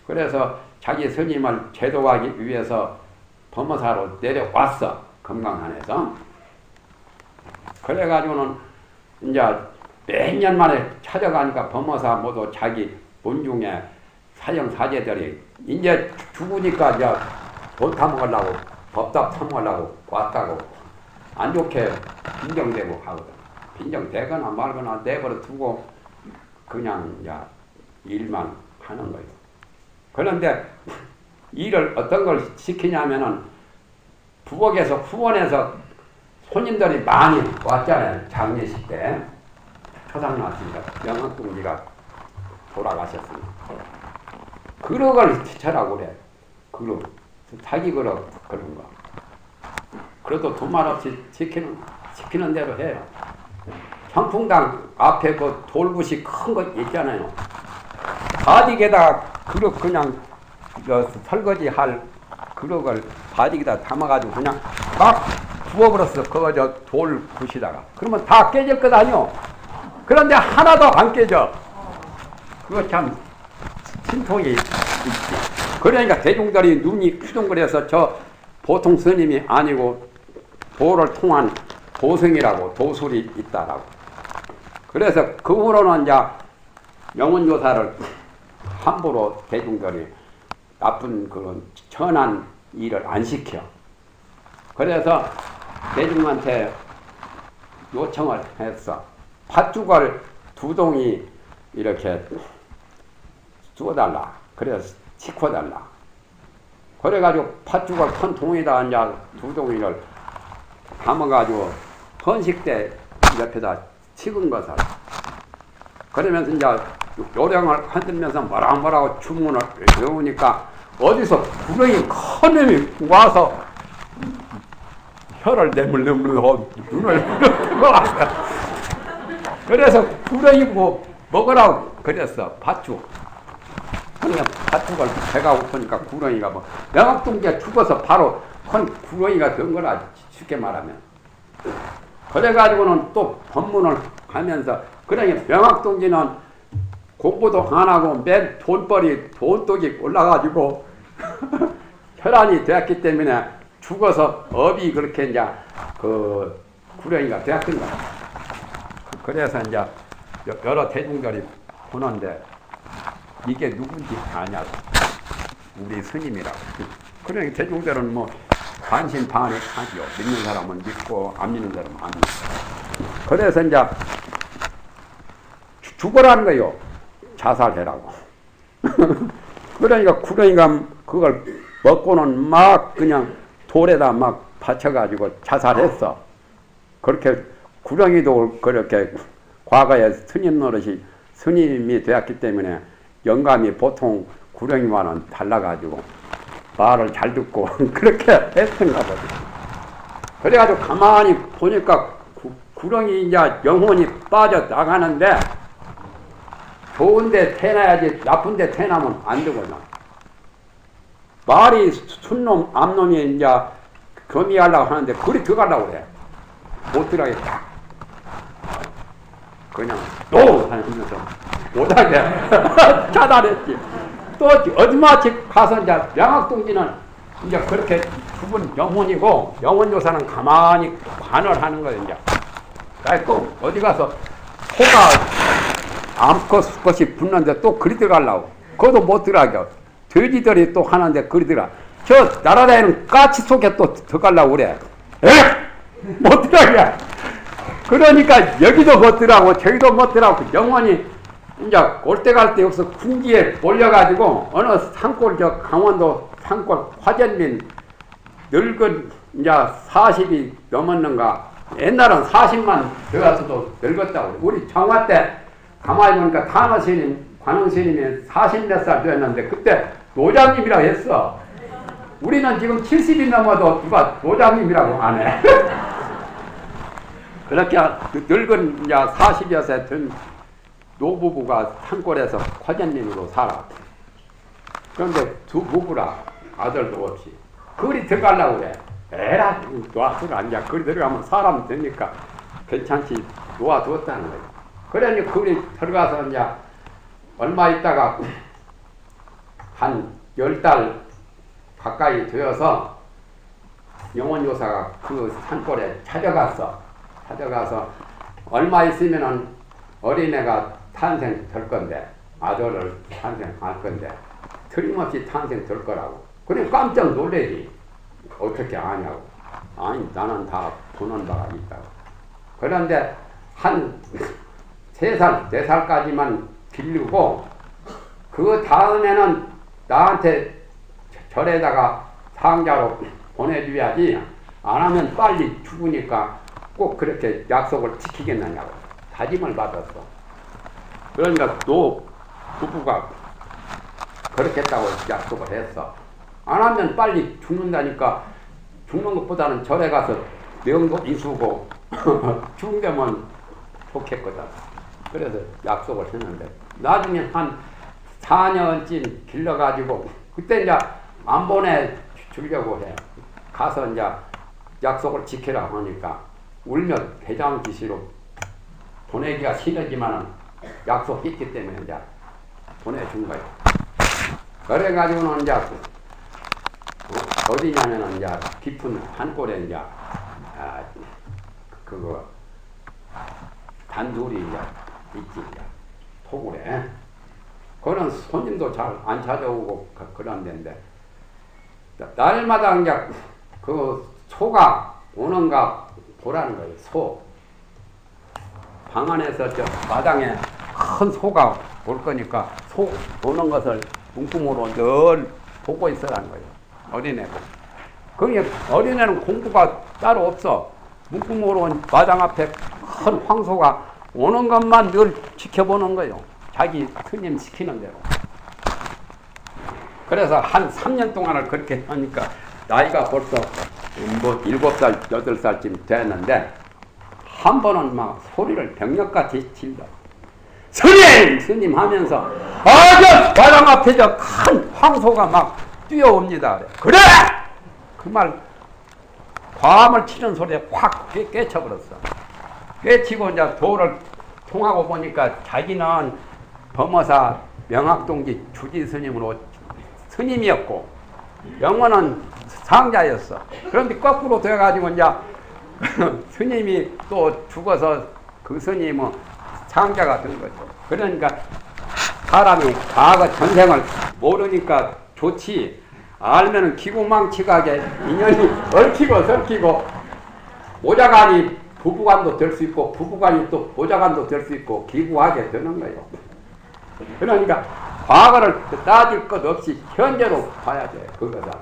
그래서 자기 스님을 제도하기 위해서 범어사로 내려왔어. 금강산에서. 그래가지고는 이제 몇 년 만에 찾아가니까 범어사 모두 자기 문중에 사형사제들이 이제 죽으니까 이제 돈 타먹으려고 법답 타먹으려고 왔다고 안 좋게 빈정대고 하거든. 빈정대거나 말거나 내버려 두고 그냥 이제 일만 하는 거예요. 그런데 일을 어떤 걸 시키냐면은 부엌에서 후원해서 손님들이 많이 왔잖아요. 장례식 때. 초상 났습니다. 명학동지가 돌아가셨습니다. 그릇을 지쳐라고 그래. 그릇. 자기 그릇 그런 거. 그래도 돈만 없이 시키는 대로 해요. 청풍당 앞에 그 돌붓이 큰 거 있잖아요. 바디에다 그릇 그냥 설거지 할 그릇을 바디에다 담아가지고 그냥 막 부어버렸어. 그거 저 돌붓이다가. 그러면 다 깨질 것 아니요. 그런데 하나도 안 깨져. 그거 참 신통이 있지. 그러니까 대중들이 눈이 휘둥그려서 저 보통 스님이 아니고 도를 통한 도승이라고 도술이 있다라고. 그래서 그 후로는 이제 영혼조사를 함부로 대중들이 나쁜 그런 천한 일을 안 시켜. 그래서 대중한테 요청을 했어. 팥죽을 2동이 이렇게 주어달라. 그래서 시켜달라. 그래가지고 팥죽을 큰 동에다 이제 2동이를 담아가지고 헌식 때 옆에다 식은 것을. 그러면서 이제 요령을 흔들면서 뭐라고 주문을 외우니까 어디서 구렁이 큰 놈이 와서 혀를 내물내물고 눈을 뜨고 왔어. 그래서 구렁이 뭐 먹으라고 그랬어. 팥죽. 그러면 팥죽을 배가 고프니까 구렁이가 뭐 명학동지가 죽어서 바로 큰 구렁이가 된 거라 쉽게 말하면. 그래가지고는 또 법문을 하면서 그러니 명학동지는 공부도 안 하고 맨 돈독이 올라가지고 혈안이 되었기 때문에 죽어서 업이 그렇게 이제 그 구렁이가 되었던 거야. 그래서 이제 여러 대중들이 보는데 이게 누군지 아냐고. 우리 스님이라고. 그러니 대중들은 뭐 반신반의하죠. 믿는 사람은 믿고 안 믿는 사람은 안 믿고. 그래서 이제 죽어라는 거요. 자살해라고. 그러니까 구렁이가 그걸 먹고는 막 그냥 돌에다 막 받쳐가지고 자살했어. 그렇게 구렁이도 그렇게 과거에 스님 노릇이 스님이 되었기 때문에 영감이 보통 구렁이와는 달라가지고 말을 잘 듣고 그렇게 했던가 보지. 그래가지고 가만히 보니까 구렁이 이제 영혼이 빠져나가는데 좋은데 태어나야지 나쁜데 태어나면 안 되거든. 말이 순놈 암놈이 이제 겸이하려고 하는데 그리 들어가려고 그래. 못 들어가겠다. 그냥 노! 하면서 못하게 차단했지. 또 어디마치 가서 이제 명학동지는 이제 그렇게 죽은 영혼이고 영혼조사는 가만히 관을 하는 거예요. 이제. 또 어디 가서 소가 암컷이 붙는데 또 그리 들어가려고. 그것도 못 들어가게. 돼지들이 또 하는데 그리 들어가. 저 날아다니는 까치 속에 또 들어가려고 그래. 못 들어가게. 그러니까 여기도 못 들어가고 저기도 못 들어가고 영혼이 이제 올 때 갈 때 여기서 군기에 몰려가지고 어느 산골 저 강원도 산골 화전민 늙은 이제 40이 넘었는가. 옛날은 40만 되었어도 늙었다고. 우리 정화 때 가만히 보니까 탄화 스님, 관흥 스님이 40몇 살 되었는데 그때 노장님이라고 했어. 우리는 지금 70이 넘어도 누가 노장님이라고 안 해. 그렇게 늙은 이제 40여 세 된 노부부가 산골에서 화전민으로 살아. 그런데 두 부부라 아들도 없이. 그리 들어가려고 그래. 에라 놔두라 앉아. 그리 들어가면 사람 되니까 괜찮지. 놓아두었다는 거예요. 그러니 그리 들어가서 이제 얼마 있다가 한 10달 가까이 되어서 영혼조사가 그 산골에 찾아가서 얼마 있으면은 어린애가 탄생될 건데 아들을 탄생할 건데 틀림없이 탄생될 거라고. 그래 깜짝 놀래지. 어떻게 아냐고. 아니 나는 다 보는 바가 있다고. 그런데 한 3살, 4살까지만 빌리고 그 다음에는 나한테 절에다가 상자로 보내줘야지 안 하면 빨리 죽으니까 꼭 그렇게 약속을 지키겠느냐고 다짐을 받았어. 그러니까 또 부부가 그렇게 했다고 약속을 했어. 안 하면 빨리 죽는다니까 죽는 것보다는 절에 가서 명도 이수고 죽으면 좋겠거든. 그래서 약속을 했는데 나중에 한 4년쯤 길러가지고 그때 이제 안 보내주려고 해. 가서 이제 약속을 지키라 하니까 울며 회장지시로 보내기가 싫어지만은 약속했기 때문에 이제 보내준 거예요. 그래가지고는 이제 어디냐면은 이제 깊은 산골에 이제 그거 단둘이 이제 있지 이제 토굴에. 그거는 손님도 잘 안 찾아오고 그런 데인데 날마다 이제 그 소가 오는가 보라는 거예요. 소. 방 안에서 저 마당에 큰 소가 올 거니까 소 오는 것을 문구모로 늘 보고 있으라는 거예요. 어린애고. 그게 어린애는 공부가 따로 없어. 문구모로 마당 앞에 큰 황소가 오는 것만 늘 지켜보는 거예요. 자기 스님 시키는 대로. 그래서 한 3년 동안을 그렇게 하니까 나이가 벌써 뭐 7살, 8살쯤 됐는데 한 번은 막 소리를 병력같이 질러. 스님 하면서 저 마당 앞에 저 큰 황소가 막 뛰어옵니다. 그래! 그 말 과음을 치는 소리에 확 깨쳐버렸어. 깨치고 이제 도를 통하고 보니까 자기는 범어사 명학동지 주지 스님으로 스님이었고 영원은 상자였어. 그런데 거꾸로 돼가지고 이제 스님이 또 죽어서 그 스님은 상자가 된 거죠. 그러니까 사람이 과거 전생을 모르니까 좋지 알면은 기고망치가게 인연이 얽히고 설키고 모자간이 부부간도 될 수 있고 부부간이 또 모자간도 될 수 있고 기구하게 되는 거예요. 그러니까 과거를 따질 것 없이 현재로 봐야 돼. 그거다.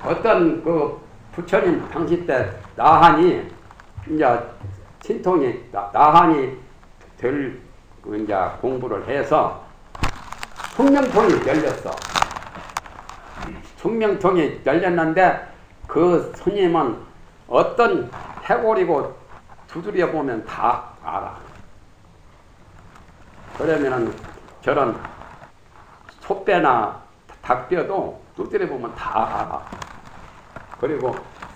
어떤 그 부처님 당시 때 나한이 이제 신통이 나한이 될 이제 공부를 해서 숙명통이 열렸어. 숙명통이 열렸는데 그 스님은 어떤 해골이고 두드려 보면 다 알아. 그러면은 저런 소뼈나 닭뼈도 두드려 보면 다 알아. 그리고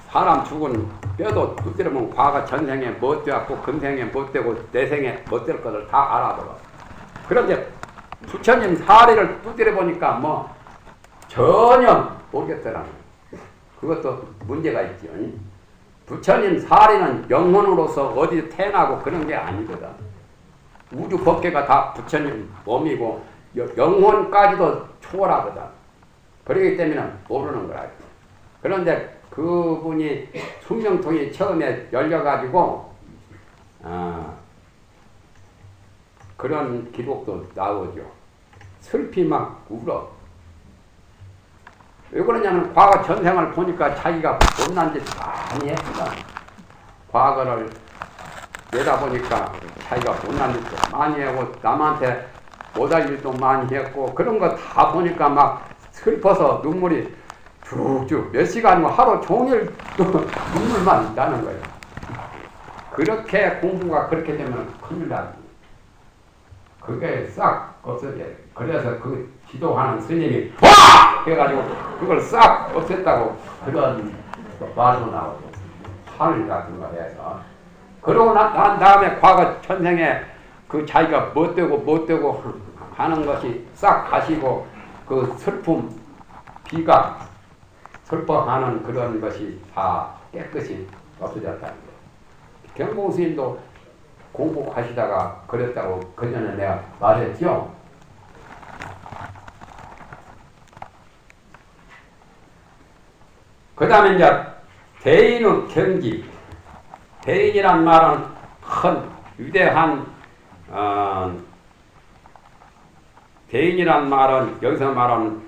사람 죽은 뼈도 두드려 보면 과거 전생에 뭐 되었고 금생에 뭐 되고 내생에 뭐 될 것을 다 알아들어. 그런데 부처님 사리를 두드려 보니까 뭐 전혀 모르겠더라는 거예요. 그것도 문제가 있죠. 부처님 사리는 영혼으로서 어디 태어나고 그런 게 아니거든. 우주 법계가 다 부처님 몸이고 영혼까지도 초월하거든. 그렇기 때문에 모르는 거라. 그런데 그분이 숙명통이 처음에 열려가지고 그런 기록도 나오죠. 슬피 막 울어. 왜 그러냐면 과거 전생을 보니까 자기가 못난 짓 많이 했거든. 과거를 내다보니까 자기가 못난 짓도 많이 하고 남한테 못할 일도 많이 했고 그런 거 다 보니까 막 슬퍼서 눈물이 쭉쭉 몇 시간 하루 종일 눈물만 나는 거예요. 그렇게 공부가 그렇게 되면 큰일 나지. 그게 싹 없어져요. 그래서 그 지도하는 스님이 와! 해가지고 그걸 싹 없앴다고 그런 말도 나오고 화를 같은 거 해서 그러고 난 다음에 과거 천생에 그 자기가 못되고 하는 것이 싹 가시고 그 슬픔 비가 슬퍼하는 그런 것이 다 깨끗이 없어졌다는 거예요. 경공 스님도 공부하시다가 그랬다고 그전에 내가 말했죠. 그 다음에 이제 대인의 경지. 대인이란 말은 큰 위대한 대인이란 말은 여기서 말하는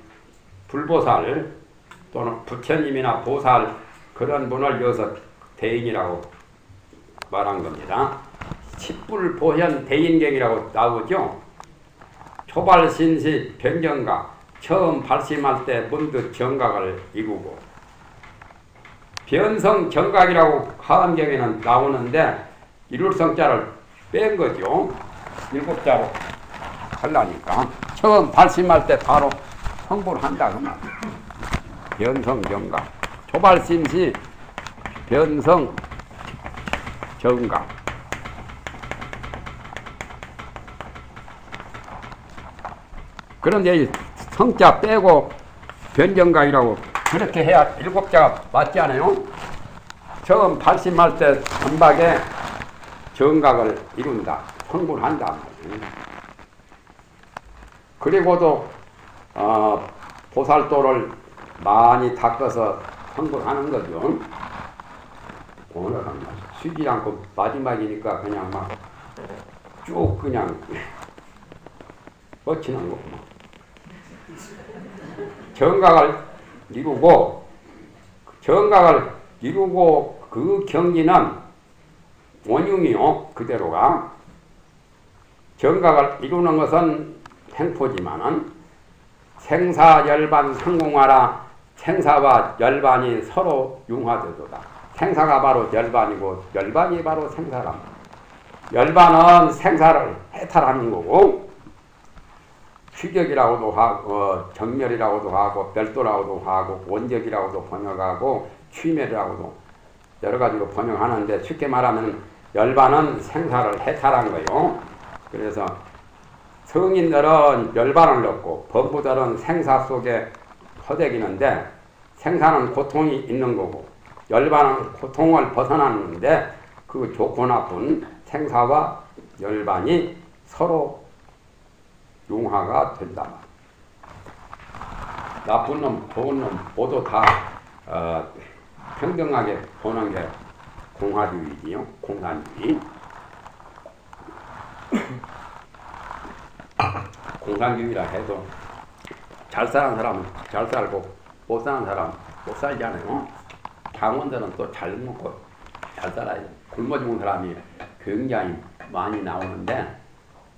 불보살 또는 부처님이나 보살 그런 분을 여기서 대인이라고 말한 겁니다. 십불보현 대인경이라고 나오죠. 초발신시 변경각 처음 발심할 때 문득 정각을 이루고 변성정각이라고 하암경에는 나오는데 이룰 성자를 뺀 거죠. 7자로 하려니까 처음 발심할 때 바로 성불을 한다 그 말. 변성정각 초발심시 변성정각 그런데 이 성자 빼고 변정각이라고 그렇게 해야 7자가 맞지 않아요? 처음 발심할 때 단박에 정각을 이룬다. 성불한다. 그리고도 보살도를 많이 닦아서 성불하는 거죠. 오늘 쉬지 않고 마지막이니까 그냥 막 쭉 그냥 뻗치는 거. 정각을 이루고 그 경지는 원흉이요 그대로가 정각을 이루는 것은 행포지만은 생사열반 상공하라 생사와 열반이 서로 융화되도다. 생사가 바로 열반이고 열반이 바로 생사라. 열반은 생사를 해탈하는 거고 휴격이라고도 하고 정멸이라고도 하고 별도라고도 하고 원격이라고도 번역하고 취멸이라고도 여러 가지로 번역하는데 쉽게 말하면 열반은 생사를 해탈한 거예요. 그래서 성인들은 열반을 넣고 범부들은 생사 속에 허덕이는데 생사는 고통이 있는 거고 열반은 고통을 벗어나는데 그 좋고 나쁜 생사와 열반이 서로 융화가 된다. 나쁜 놈, 좋은 놈 모두 다 평등하게 보는 게 공화주의지요. 공산주의. 공산주의라 해도 잘 사는 사람은 잘 살고 못 사는 사람은 못 살잖아요. 강원들은 또 잘 먹고 잘 살아요. 굶어 죽은 사람이 굉장히 많이 나오는데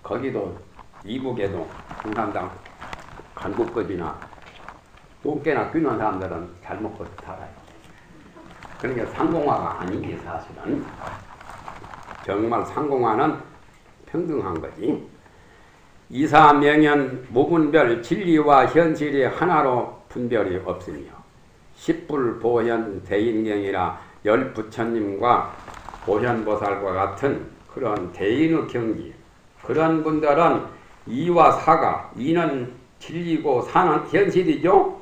거기도 이북에도 공산당 간국급이나 똥개나 귀는 사람들은 잘 먹고 살아요. 그러니까 상공화가 아니지 사실은. 정말 상공화는 평등한 거지. 이사명연 무분별 진리와 현실이 하나로 분별이 없으며 십불보현 대인경이라 열부처님과 보현보살과 같은 그런 대인의 경지 그런 분들은 이와 사가 이는 진리고 사는 현실이죠.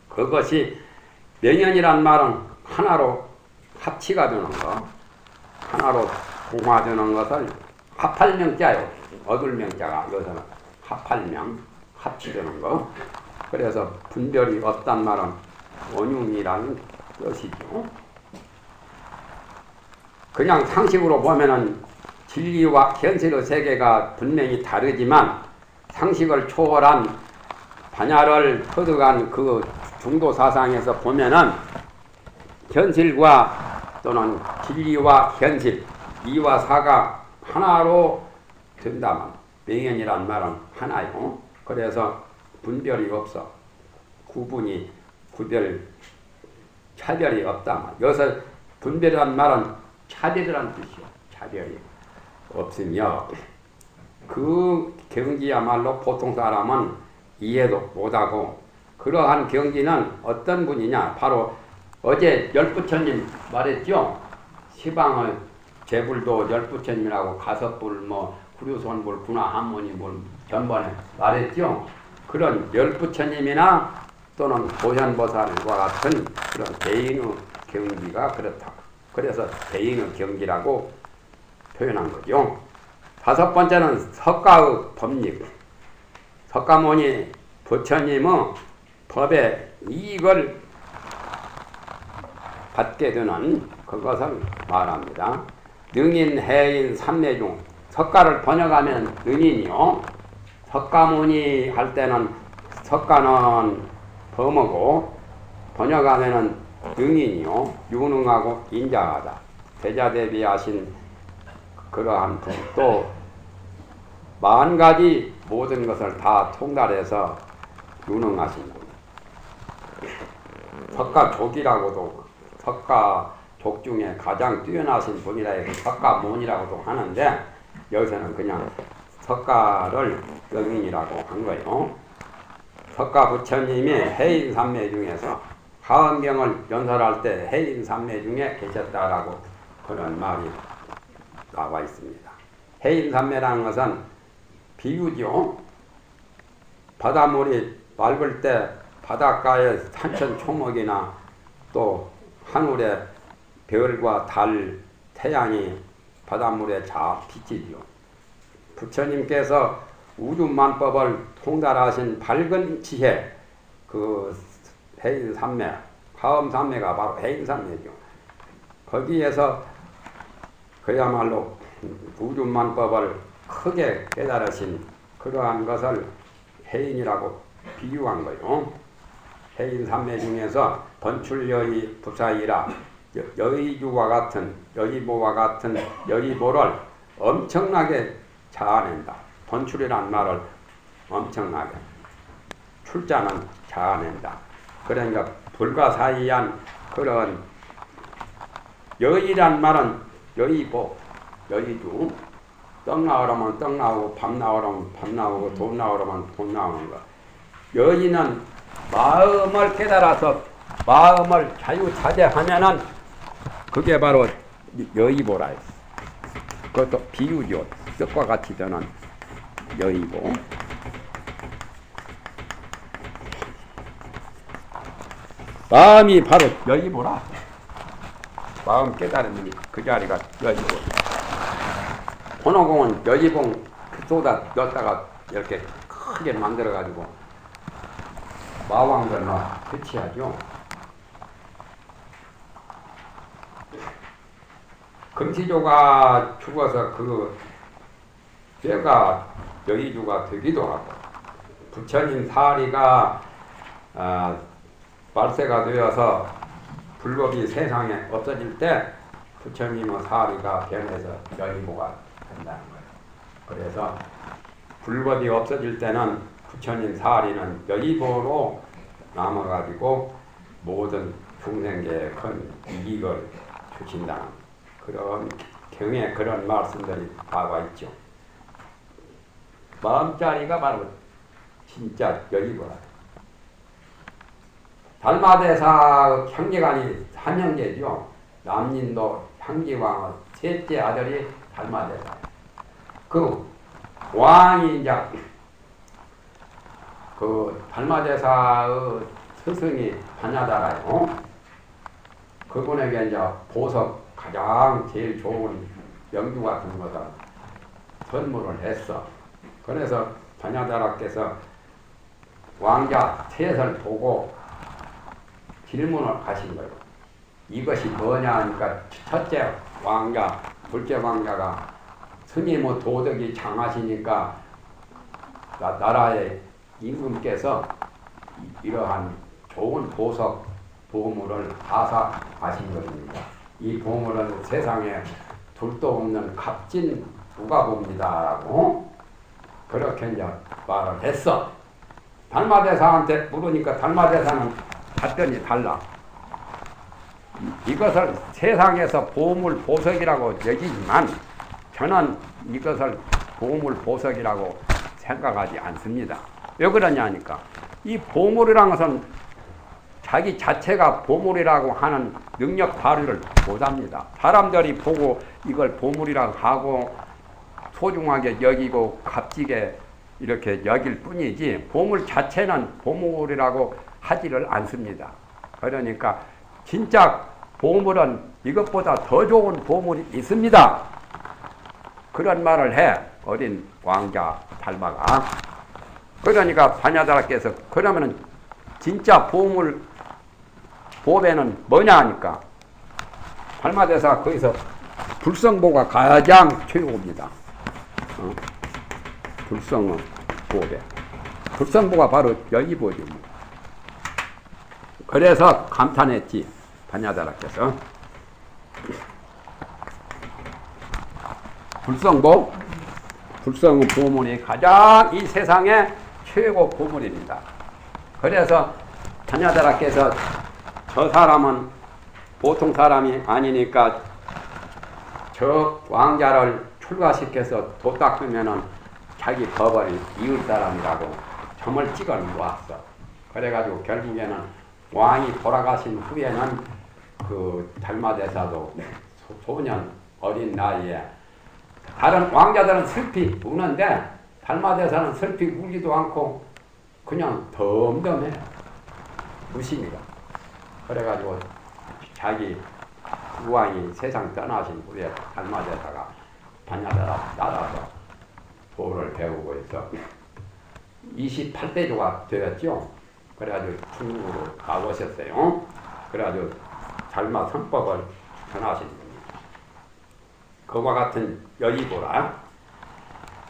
그것이 명연이란 말은 하나로 합치가 되는 거 하나로 공화되는 것을 합할명자요. 어둘명자가 여기서는 합할명 합치되는 거. 그래서 분별이 없단 말은 원흉이라는 뜻이죠. 그냥 상식으로 보면은 진리와 현실의 세계가 분명히 다르지만 상식을 초월한 반야를 터득한 그 중도 사상에서 보면은 현실과 또는 진리와 현실 이와 사가 하나로 된다면 명연이란 말은 하나요. 그래서 분별이 없어. 구분이 구별 차별이 없다. 여기서 분별이란 말은 차별이란 뜻이요. 차별이 없으며 그 경지야말로 보통 사람은 이해도 못하고 그러한 경지는 어떤 분이냐 바로 어제 열부처님 말했죠. 시방의 제불도 열부처님이라고 가섭불 뭐 구류손불 군화한문이불 전번에 말했죠. 그런 열부처님이나 또는 보현보살과 같은 그런 대인의 경지가 그렇다. 그래서 대인의 경지라고 표현한 거죠. 다섯 번째는 석가의 법리. 석가모니 부처님의 법의 이익을 받게 되는 그것을 말합니다. 능인, 해인, 삼매 중 석가를 번역하면 능인이요. 석가모니 할 때는 석가는 범어고 번역하면은 능인이요 유능하고 인자하다. 대자대비하신 그러한 분, 또 10,000가지 모든 것을 다 통달해서 유능하신 분. 석가족이라고도 석가족 중에 가장 뛰어나신 분이라 해서 석가모니라고도 하는데 여기서는 그냥 석가를 능인이라고 한 거예요. 석가 부처님이 해인삼매 중에서 화엄경을 연설할 때 해인삼매 중에 계셨다라고 그런 말이 나와 있습니다. 해인삼매라는 것은 비유죠. 바닷물이 맑을 때 바닷가에 산천초목이나 또 하늘에 별과 달, 태양이 바닷물에 비치죠. 부처님께서 우주만법을 통달하신 밝은 지혜, 그 해인삼매, 화엄삼매가 바로 해인삼매죠. 거기에서 그야말로 우주만법을 크게 깨달으신 그러한 것을 해인이라고 비유한 거예요. 해인삼매 중에서 번출여의 부사이라 여의주와 같은 여의보와 같은 여의보를 엄청나게 자아낸다. 번출이란 말을 엄청나게 출자는 자아낸다. 그러니까 불가사의한 그런 여의란 말은 여의보, 여의주. 떡 나오려면 떡 나오고 밥 나오려면 밥 나오고 돈 나오려면 돈 나오는 거. 여의는 마음을 깨달아서 마음을 자유자재하면은 그게 바로 여의보라 했어. 그것도 비유죠. 떡과 같이 저는 여의보. 마음이 바로 여의보라. 마음 깨달으면 그 자리가 여의보. 혼호공은 여의봉 쏟아 넣었다가 이렇게 크게 만들어가지고 마왕들로 배치하죠. 금시조가 죽어서 그 죄가 여의주가 되기도 하고 부처님 사리가 말세가 되어서 불법이 세상에 없어질 때 부처님의 사리가 변해서 여의보가 된다는 거예요. 그래서 불법이 없어질 때는 부처님 사리는 여의보로 남아가지고 모든 중생계에 큰 이익을 주신다는 그런 경에 그런 말씀들이 나와 있죠. 마음자리가 바로 진짜 여의보라. 달마대사 형제간이 3형제죠. 남인도 향기왕의 셋째 아들이 달마대사. 그 왕이 이제 그 달마대사의 스승이 반야다라요. 그분에게 이제 보석 가장 제일 좋은 명주 같은 것을 선물을 했어. 그래서 반야다라께서 왕자 셋을 보고 질문을 하신 거예요. 이것이 뭐냐 하니까 첫째 왕자, 둘째 왕자가 스님의 도덕이 장하시니까 나라의 임금께서 이러한 좋은 보석 보물을 하사하신 것입니다. 이 보물은 세상에 둘도 없는 값진 누가봅니다라고 그렇게 이제 말을 했어. 달마대사한테 물으니까 달마대사는 답변이 달라. 이것을 세상에서 보물 보석이라고 여기지만 저는 이것을 보물 보석이라고 생각하지 않습니다. 왜 그러냐니까 이 보물이라는 것은 자기 자체가 보물이라고 하는 능력 발휘를 못합니다. 사람들이 보고 이걸 보물이라고 하고 소중하게 여기고 값지게 이렇게 여길 뿐이지 보물 자체는 보물이라고 하지를 않습니다. 그러니까 진짜 보물은 이것보다 더 좋은 보물이 있습니다. 그런 말을 해 어린 왕자 달마가. 그러니까 반야다라께서 그러면은 진짜 보물 보배는 뭐냐 하니까 달마대사가 거기서 불성보가 가장 최고입니다. 불성은 보배. 불성보가 바로 여의보지. 그래서 감탄했지, 반야다라께서. 불성보, 불성은 보물이 가장 이 세상의 최고 보물입니다. 그래서 반야다라께서 저 사람은 보통 사람이 아니니까 저 왕자를 출가시켜서 도 닦으면은 자기 법을 이을 사람이라고 점을 찍어 놓았어. 그래가지고 결국에는 왕이 돌아가신 후에는 그 달마대사도 소년 어린 나이에 다른 왕자들은 슬피 우는데 달마대사는 슬피 울지도 않고 그냥 덤덤해. 무심이다. 그래가지고 자기 우왕이 세상 떠나신 후에 달마대사가 반야다라 나라서 도를 배우고 있어. 28대조가 되었죠. 그래가지고 중국으로 가보셨어요. 그래가지고 달마 선법을 전하신 겁니다. 그와 같은 여의보라.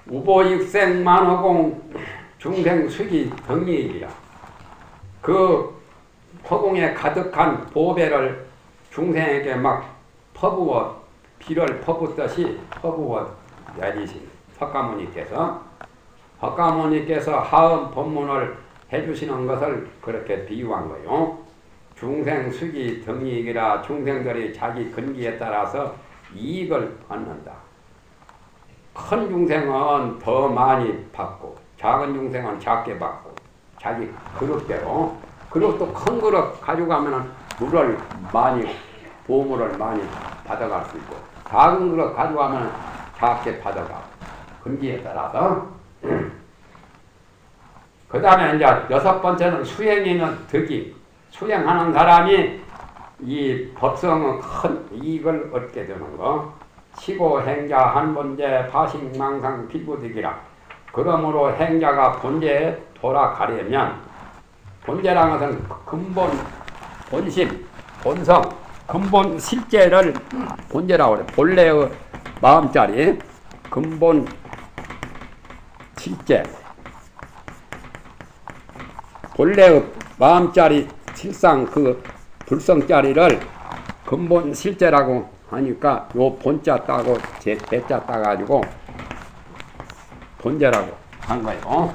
우보익생 만허공 중생수기 덕리이리라. 그 허공에 가득한 보배를 중생에게 막 퍼부어 비를 퍼붓듯이 퍼부어 내리신 헛가모니께서 하음 법문을 해주시는 것을 그렇게 비유한 거예요. 중생수기 덕리이기라. 중생들이 자기 근기에 따라서 이익을 얻는다. 큰 중생은 더 많이 받고 작은 중생은 작게 받고 자기 그릇대로. 그리고 또 큰 그릇 가져가면 물을 많이 보물을 많이 받아갈 수 있고 작은 그릇 가져가면 작게 받아가. 근기에 따라서. 그 다음에 이제 여섯 번째는 수행이는 덕이. 수행하는 사람이 이 법성은 큰 이익을 얻게 되는 거. 시고 행자 한 번제 파식망상 필부득이라. 그러므로 행자가 본제에 돌아가려면, 본제라는 것은 근본, 본심, 본성, 근본 실제를 본제라고 그래. 본래의 마음자리, 근본 실제. 본래의 마음자리, 실상 그 불성자리를 근본 실제라고 하니까 요 본자 따고 대자 따가지고 본제라고 한 거예요.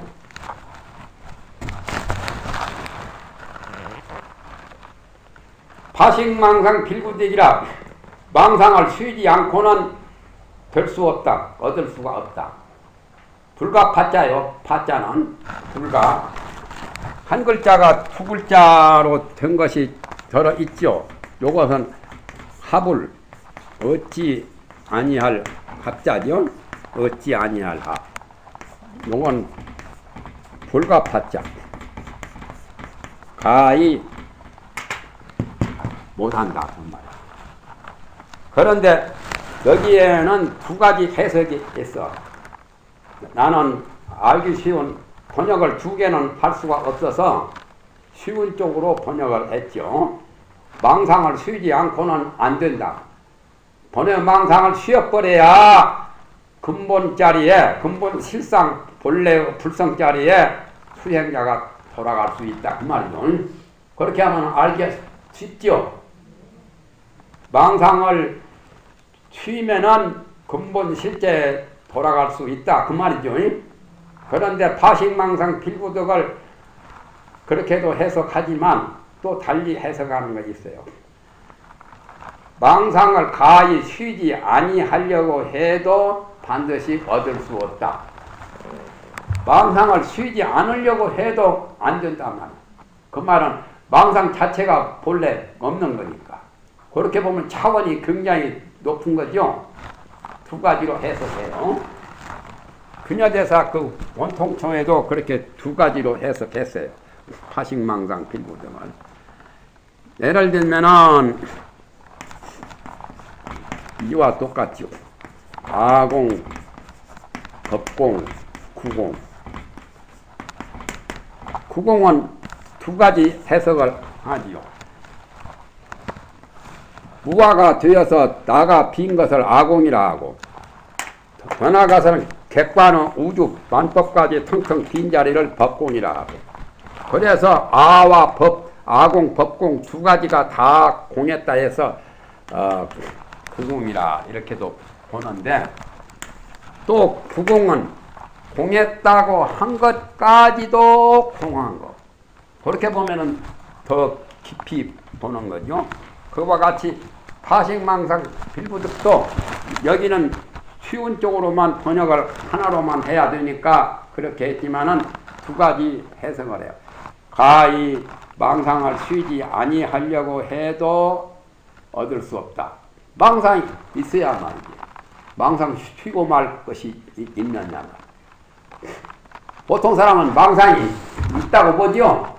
파식망상 필구득이라. 망상을 쉬지 않고는 될 수 없다. 얻을 수가 없다. 불가 파자요. 파자는 불가. 한 글자가 두 글자로 된 것이 들어 있죠. 요것은 합을 얻지 아니할 합자죠. 얻지 아니할 합. 요건 불가 파자. 가히 못한다 그 말이야. 그런데 여기에는 두 가지 해석이 있어. 나는 알기 쉬운 번역을 두 개는 할 수가 없어서 쉬운 쪽으로 번역을 했죠. 망상을 쉬지 않고는 안 된다. 망상을 쉬어버려야 근본자리에, 근본 실상 본래 불성자리에 수행자가 돌아갈 수 있다 그 말이죠. 그렇게 하면 알기 쉽죠. 망상을 쉬면은 근본 실제에 돌아갈 수 있다 그 말이죠. 그런데 파식망상 필구득을 그렇게도 해석하지만 또 달리 해석하는 것이 있어요. 망상을 가히 쉬지 아니하려고 해도 반드시 얻을 수 없다. 망상을 쉬지 않으려고 해도 안 된단 말이야. 그 말은 망상 자체가 본래 없는 거니까. 그렇게 보면 차원이 굉장히 높은 거죠. 두 가지로 해석해요. 근야대사 그 원통청에도 그렇게 두 가지로 해석했어요. 파식망상 필구득을. 예를 들면은 이와 똑같죠. 아공, 법공, 구공. 구공은 두 가지 해석을 하지요. 무화가 되어서 나가 빈 것을 아공이라 하고 더 나아가서는 객관의 우주 만법까지 텅텅 빈자리를 법공이라 하고 그래서 아와 법, 아공, 법공 두 가지가 다 공했다 해서 구공이라 이렇게도 보는데 또 구공은 공했다고 한 것까지도 공한 거 그렇게 보면은 더 깊이 보는 거죠. 그와 같이 파식망상 빌부득도 여기는 쉬운 쪽으로만 번역을 하나로만 해야 되니까 그렇게 했지만은 두 가지 해석을 해요. 가히 망상을 쉬지 아니하려고 해도 얻을 수 없다. 망상이 있어야 말이지. 망상 쉬고 말 것이 있느냐 말이야. 보통 사람은 망상이 있다고 보죠.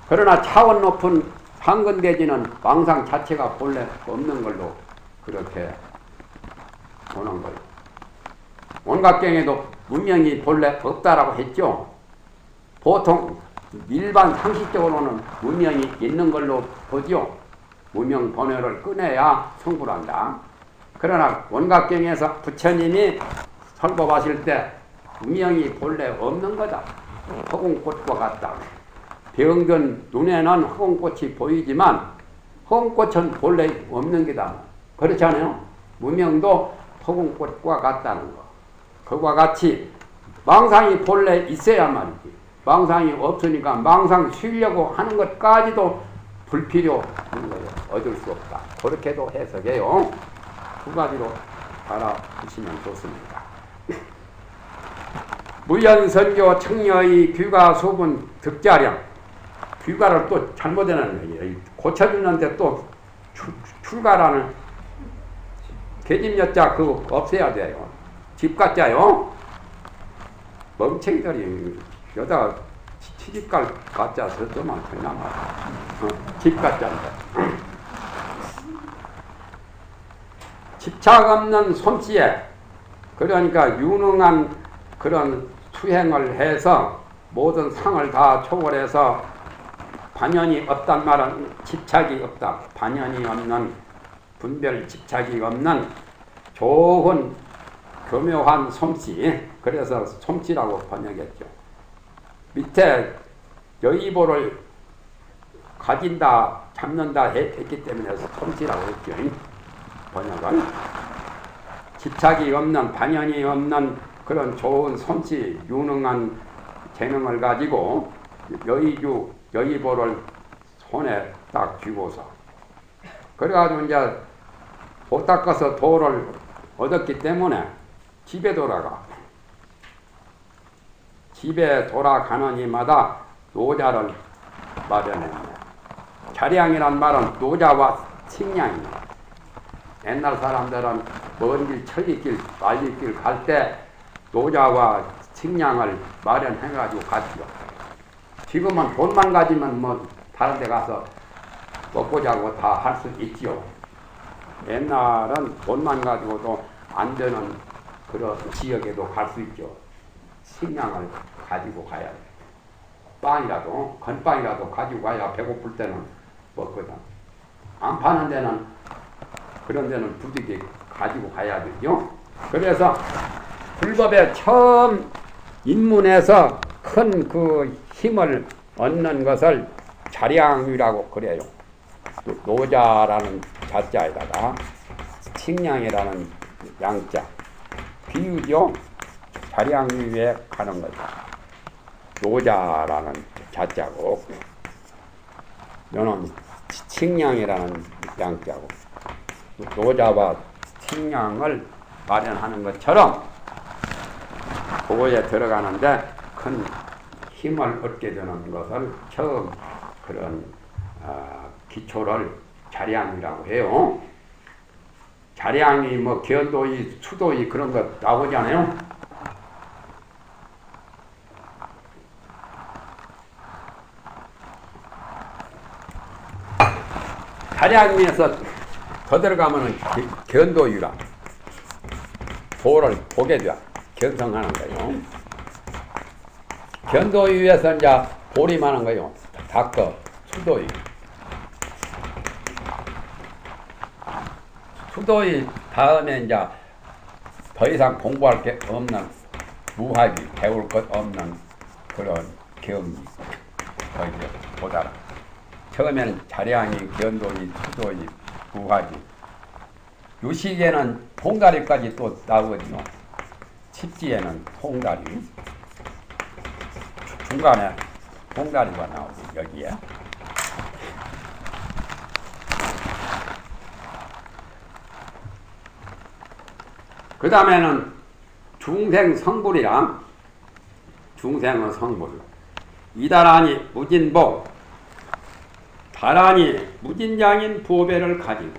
그러나 차원 높은 상근대지는 망상 자체가 본래 없는 걸로 그렇게 보는 거예요. 원각경에도 문명이 본래 없다라고 했죠. 보통 일반 상식적으로는 문명이 있는 걸로 보죠. 문명 번뇌를 꺼내야 성불한다. 그러나 원각경에서 부처님이 설법하실 때 문명이 본래 없는 거다. 허공꽃과 같다. 병든 눈에는 허공꽃이 보이지만 허공꽃은 본래 없는 게다. 그렇지 않아요? 무명도 허공꽃과 같다는 거. 그와 같이 망상이 본래 있어야 말이지. 망상이 없으니까 망상 쉬려고 하는 것까지도 불필요한 거예요. 얻을 수 없다. 그렇게도 해석해요. 두 가지로 알아보시면 좋습니다. 무연선교 청려의 귀가 수분 득자량 귀가를 또 잘못해놓은 거예요. 고쳐주는데 또 출가라는 계집여자 그거 없애야 돼요. 집가짜요. 멍청이들이 여자 시집갈 가짜 서도만 그냥 집가짜인데 집착 없는 솜씨에 그러니까 유능한 그런 수행을 해서 모든 상을 다 초월해서 반연이 없단 말은 집착이 없다. 반연이 없는 분별 집착이 없는 좋은 교묘한 솜씨. 그래서 솜씨라고 번역했죠. 밑에 여의보를 가진다 잡는다 했기 때문에 솜씨라고 했죠. 번역은 집착이 없는 반연이 없는 그런 좋은 솜씨 유능한 재능을 가지고 여의보를 손에 딱 쥐고서 그래가지고 이제 도 닦아서 도를 얻었기 때문에 집에 돌아가. 집에 돌아가는 이마다 노자를 마련했네. 자량이란 말은 노자와 식량입니다. 옛날 사람들은 먼 길, 천리길, 말리길 갈 때 노자와 식량을 마련해가지고 갔죠. 지금은 돈만 가지면 뭐 다른 데 가서 먹고 자고 다 할 수 있죠. 옛날은 돈만 가지고도 안 되는 그런 지역에도 갈 수 있죠. 식량을 가지고 가야 돼. 빵이라도, 건빵이라도 가지고 가야 배고플 때는 먹거든. 안 파는 데는, 그런 데는 부득이 가지고 가야 되죠. 그래서 불법에 처음 입문해서 큰 그 힘을 얻는 것을 자량이라고 그래요. 노자라는 자자에다가 식량이라는 양자. 비유죠. 자량위에 가는 거죠. 노자라는 자자고 너는 식량이라는 양자고 노자와 식량을 마련하는 것처럼 그거에 들어가는데 큰 힘을 얻게 되는 것을 처음 그런 기초를 자량이라고 해요. 자량이 뭐 견도이, 수도이 그런 거 나오잖아요. 자량에서 더 들어가면은 견도유라 도를 보게 돼 견성하는 거예요. 견도유에서 이제 보림하는 거예요. 닦어 수도유. 수도유 다음에 이제 더 이상 공부할 게 없는 무학이 배울 것 없는 그런 경지 보다 처음에는 자량이 견도이 수도이 무학이 요 시기에는 통다리까지 또 나오거든요. 칩지에는 통다리 중간에 통다리가 나오고 여기에 그 다음에는 중생성불이랑 중생의 성불 이다라니 무진복 다라니 무진장인 보배를 가지고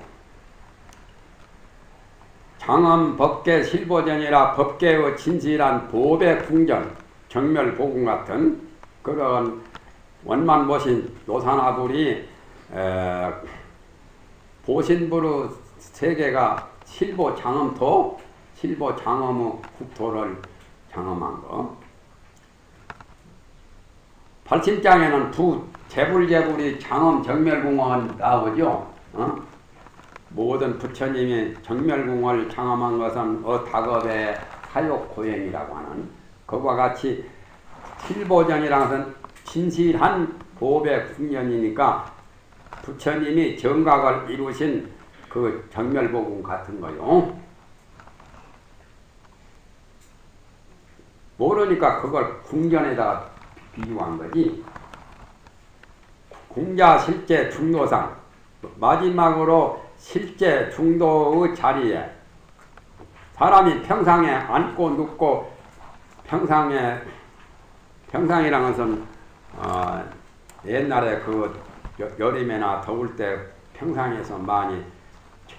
장엄 법계 실보전이라 법계의 진실한 보배 궁전 정멸보궁 같은 그런 원만 모신 노산화불이 보신부의 세계가 실보 장엄토 실보 장엄의 국토를 장엄한 거. 발심장에는 두 재불재불이 장엄 정멸궁을 나오죠. 모든 부처님이 정멸궁을 장엄한 것은 어다급의 사욕고행이라고 하는 그와 같이 실보전이라는 것은 진실한 보배 궁전이니까 부처님이 정각을 이루신 그 정멸보궁 같은 거요. 모르니까 그걸 궁전에다 비유한 거지. 궁자 실제 중도상 마지막으로 실제 중도의 자리에 사람이 평상에 앉고 눕고 평상이라는 것은 옛날에 그 여름에나 더울 때 평상에서 많이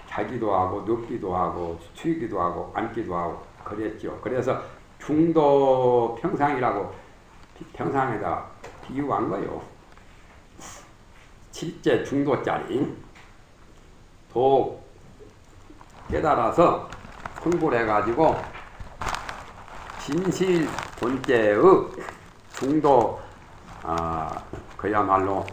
자기도 하고 눕기도 하고 쉬기도 하고 앉기도 하고 그랬죠. 그래서 중도 평상이라고 평상에다 비유한 거요. 실제 중도짜리 도 깨달아서 흥불해가지고 진실 본체의 중도 그야말로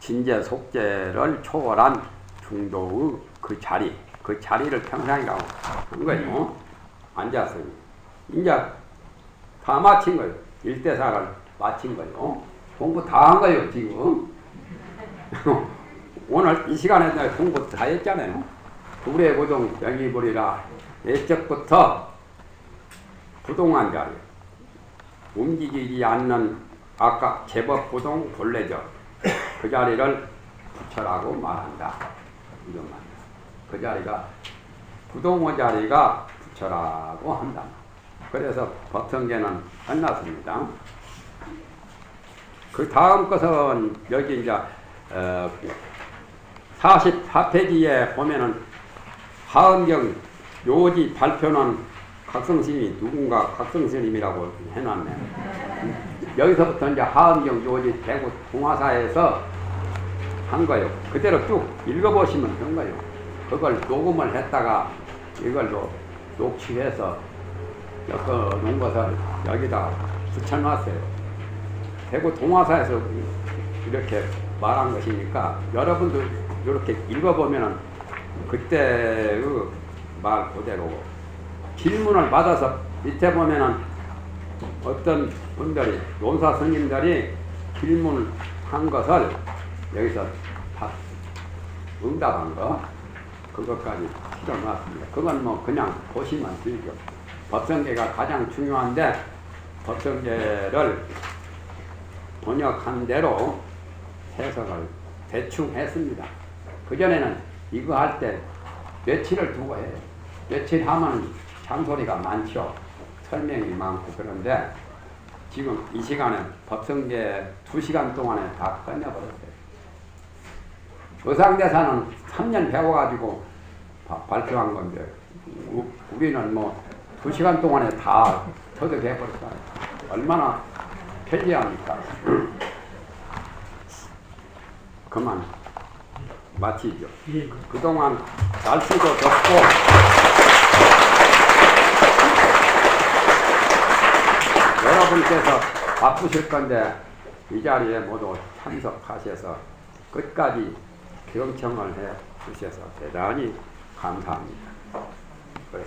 진재 속재를 초월한 중도의 그 자리를 평상이라고 한 거예요. 앉았어요. 이제 다 마친 거예요. 1대4를 마친 거예요. 공부 다 한 거예요, 지금. 오늘 이 시간에 공부 다 했잖아요. 불의 고동 영이불이라 예적부터 부동한 자리, 움직이지 않는 아까 제법 부동 본래적 그 자리를 부처라고 말한다. 이런 말이에요. 그 자리가 부동의 자리가 부처라고 한다. 그래서 법성계는 끝났습니다. 그 다음 것은 여기 이제 44페이지에 보면은 하은경 묘지 발표는 각성스님이 누군가 각성스님이라고 해놨네. 여기서부터 이제 하은경 묘지 대구 동화사에서 한 거예요. 그대로 쭉 읽어보시면 된 거예요. 그걸 녹음을 했다가 이걸로 녹취해서 놓은 것을 여기다 붙여놨어요. 대구 동화사에서 이렇게 말한 것이니까 여러분도 이렇게 읽어보면은 그때의 말 그대로고 질문을 받아서 밑에 보면은 어떤 분들이 논사 스님들이 질문을 한 것을 여기서 다 응답한 거 그것까지 실어놨습니다. 그건 뭐 그냥 보시면 되죠. 법성계가 가장 중요한데 법성계를 번역한 대로 해석을 대충 했습니다. 그전에는 이거 할 때 며칠을 두고 해요. 며칠 하면 잔소리가 많죠. 설명이 많고 그런데 지금 이 시간에 법성계 2시간 동안에 다 끝내버렸어요. 의상대사는 3년 배워가지고 발표한 건데 우리는 뭐 2시간 동안에 다 터득해버렸어요. 얼마나 편리합니까? 그만 마치죠. 그동안 날씨도 덥고 여러분께서 바쁘실 건데 이 자리에 모두 참석하셔서 끝까지 경청을 해 주셔서 대단히 감사합니다.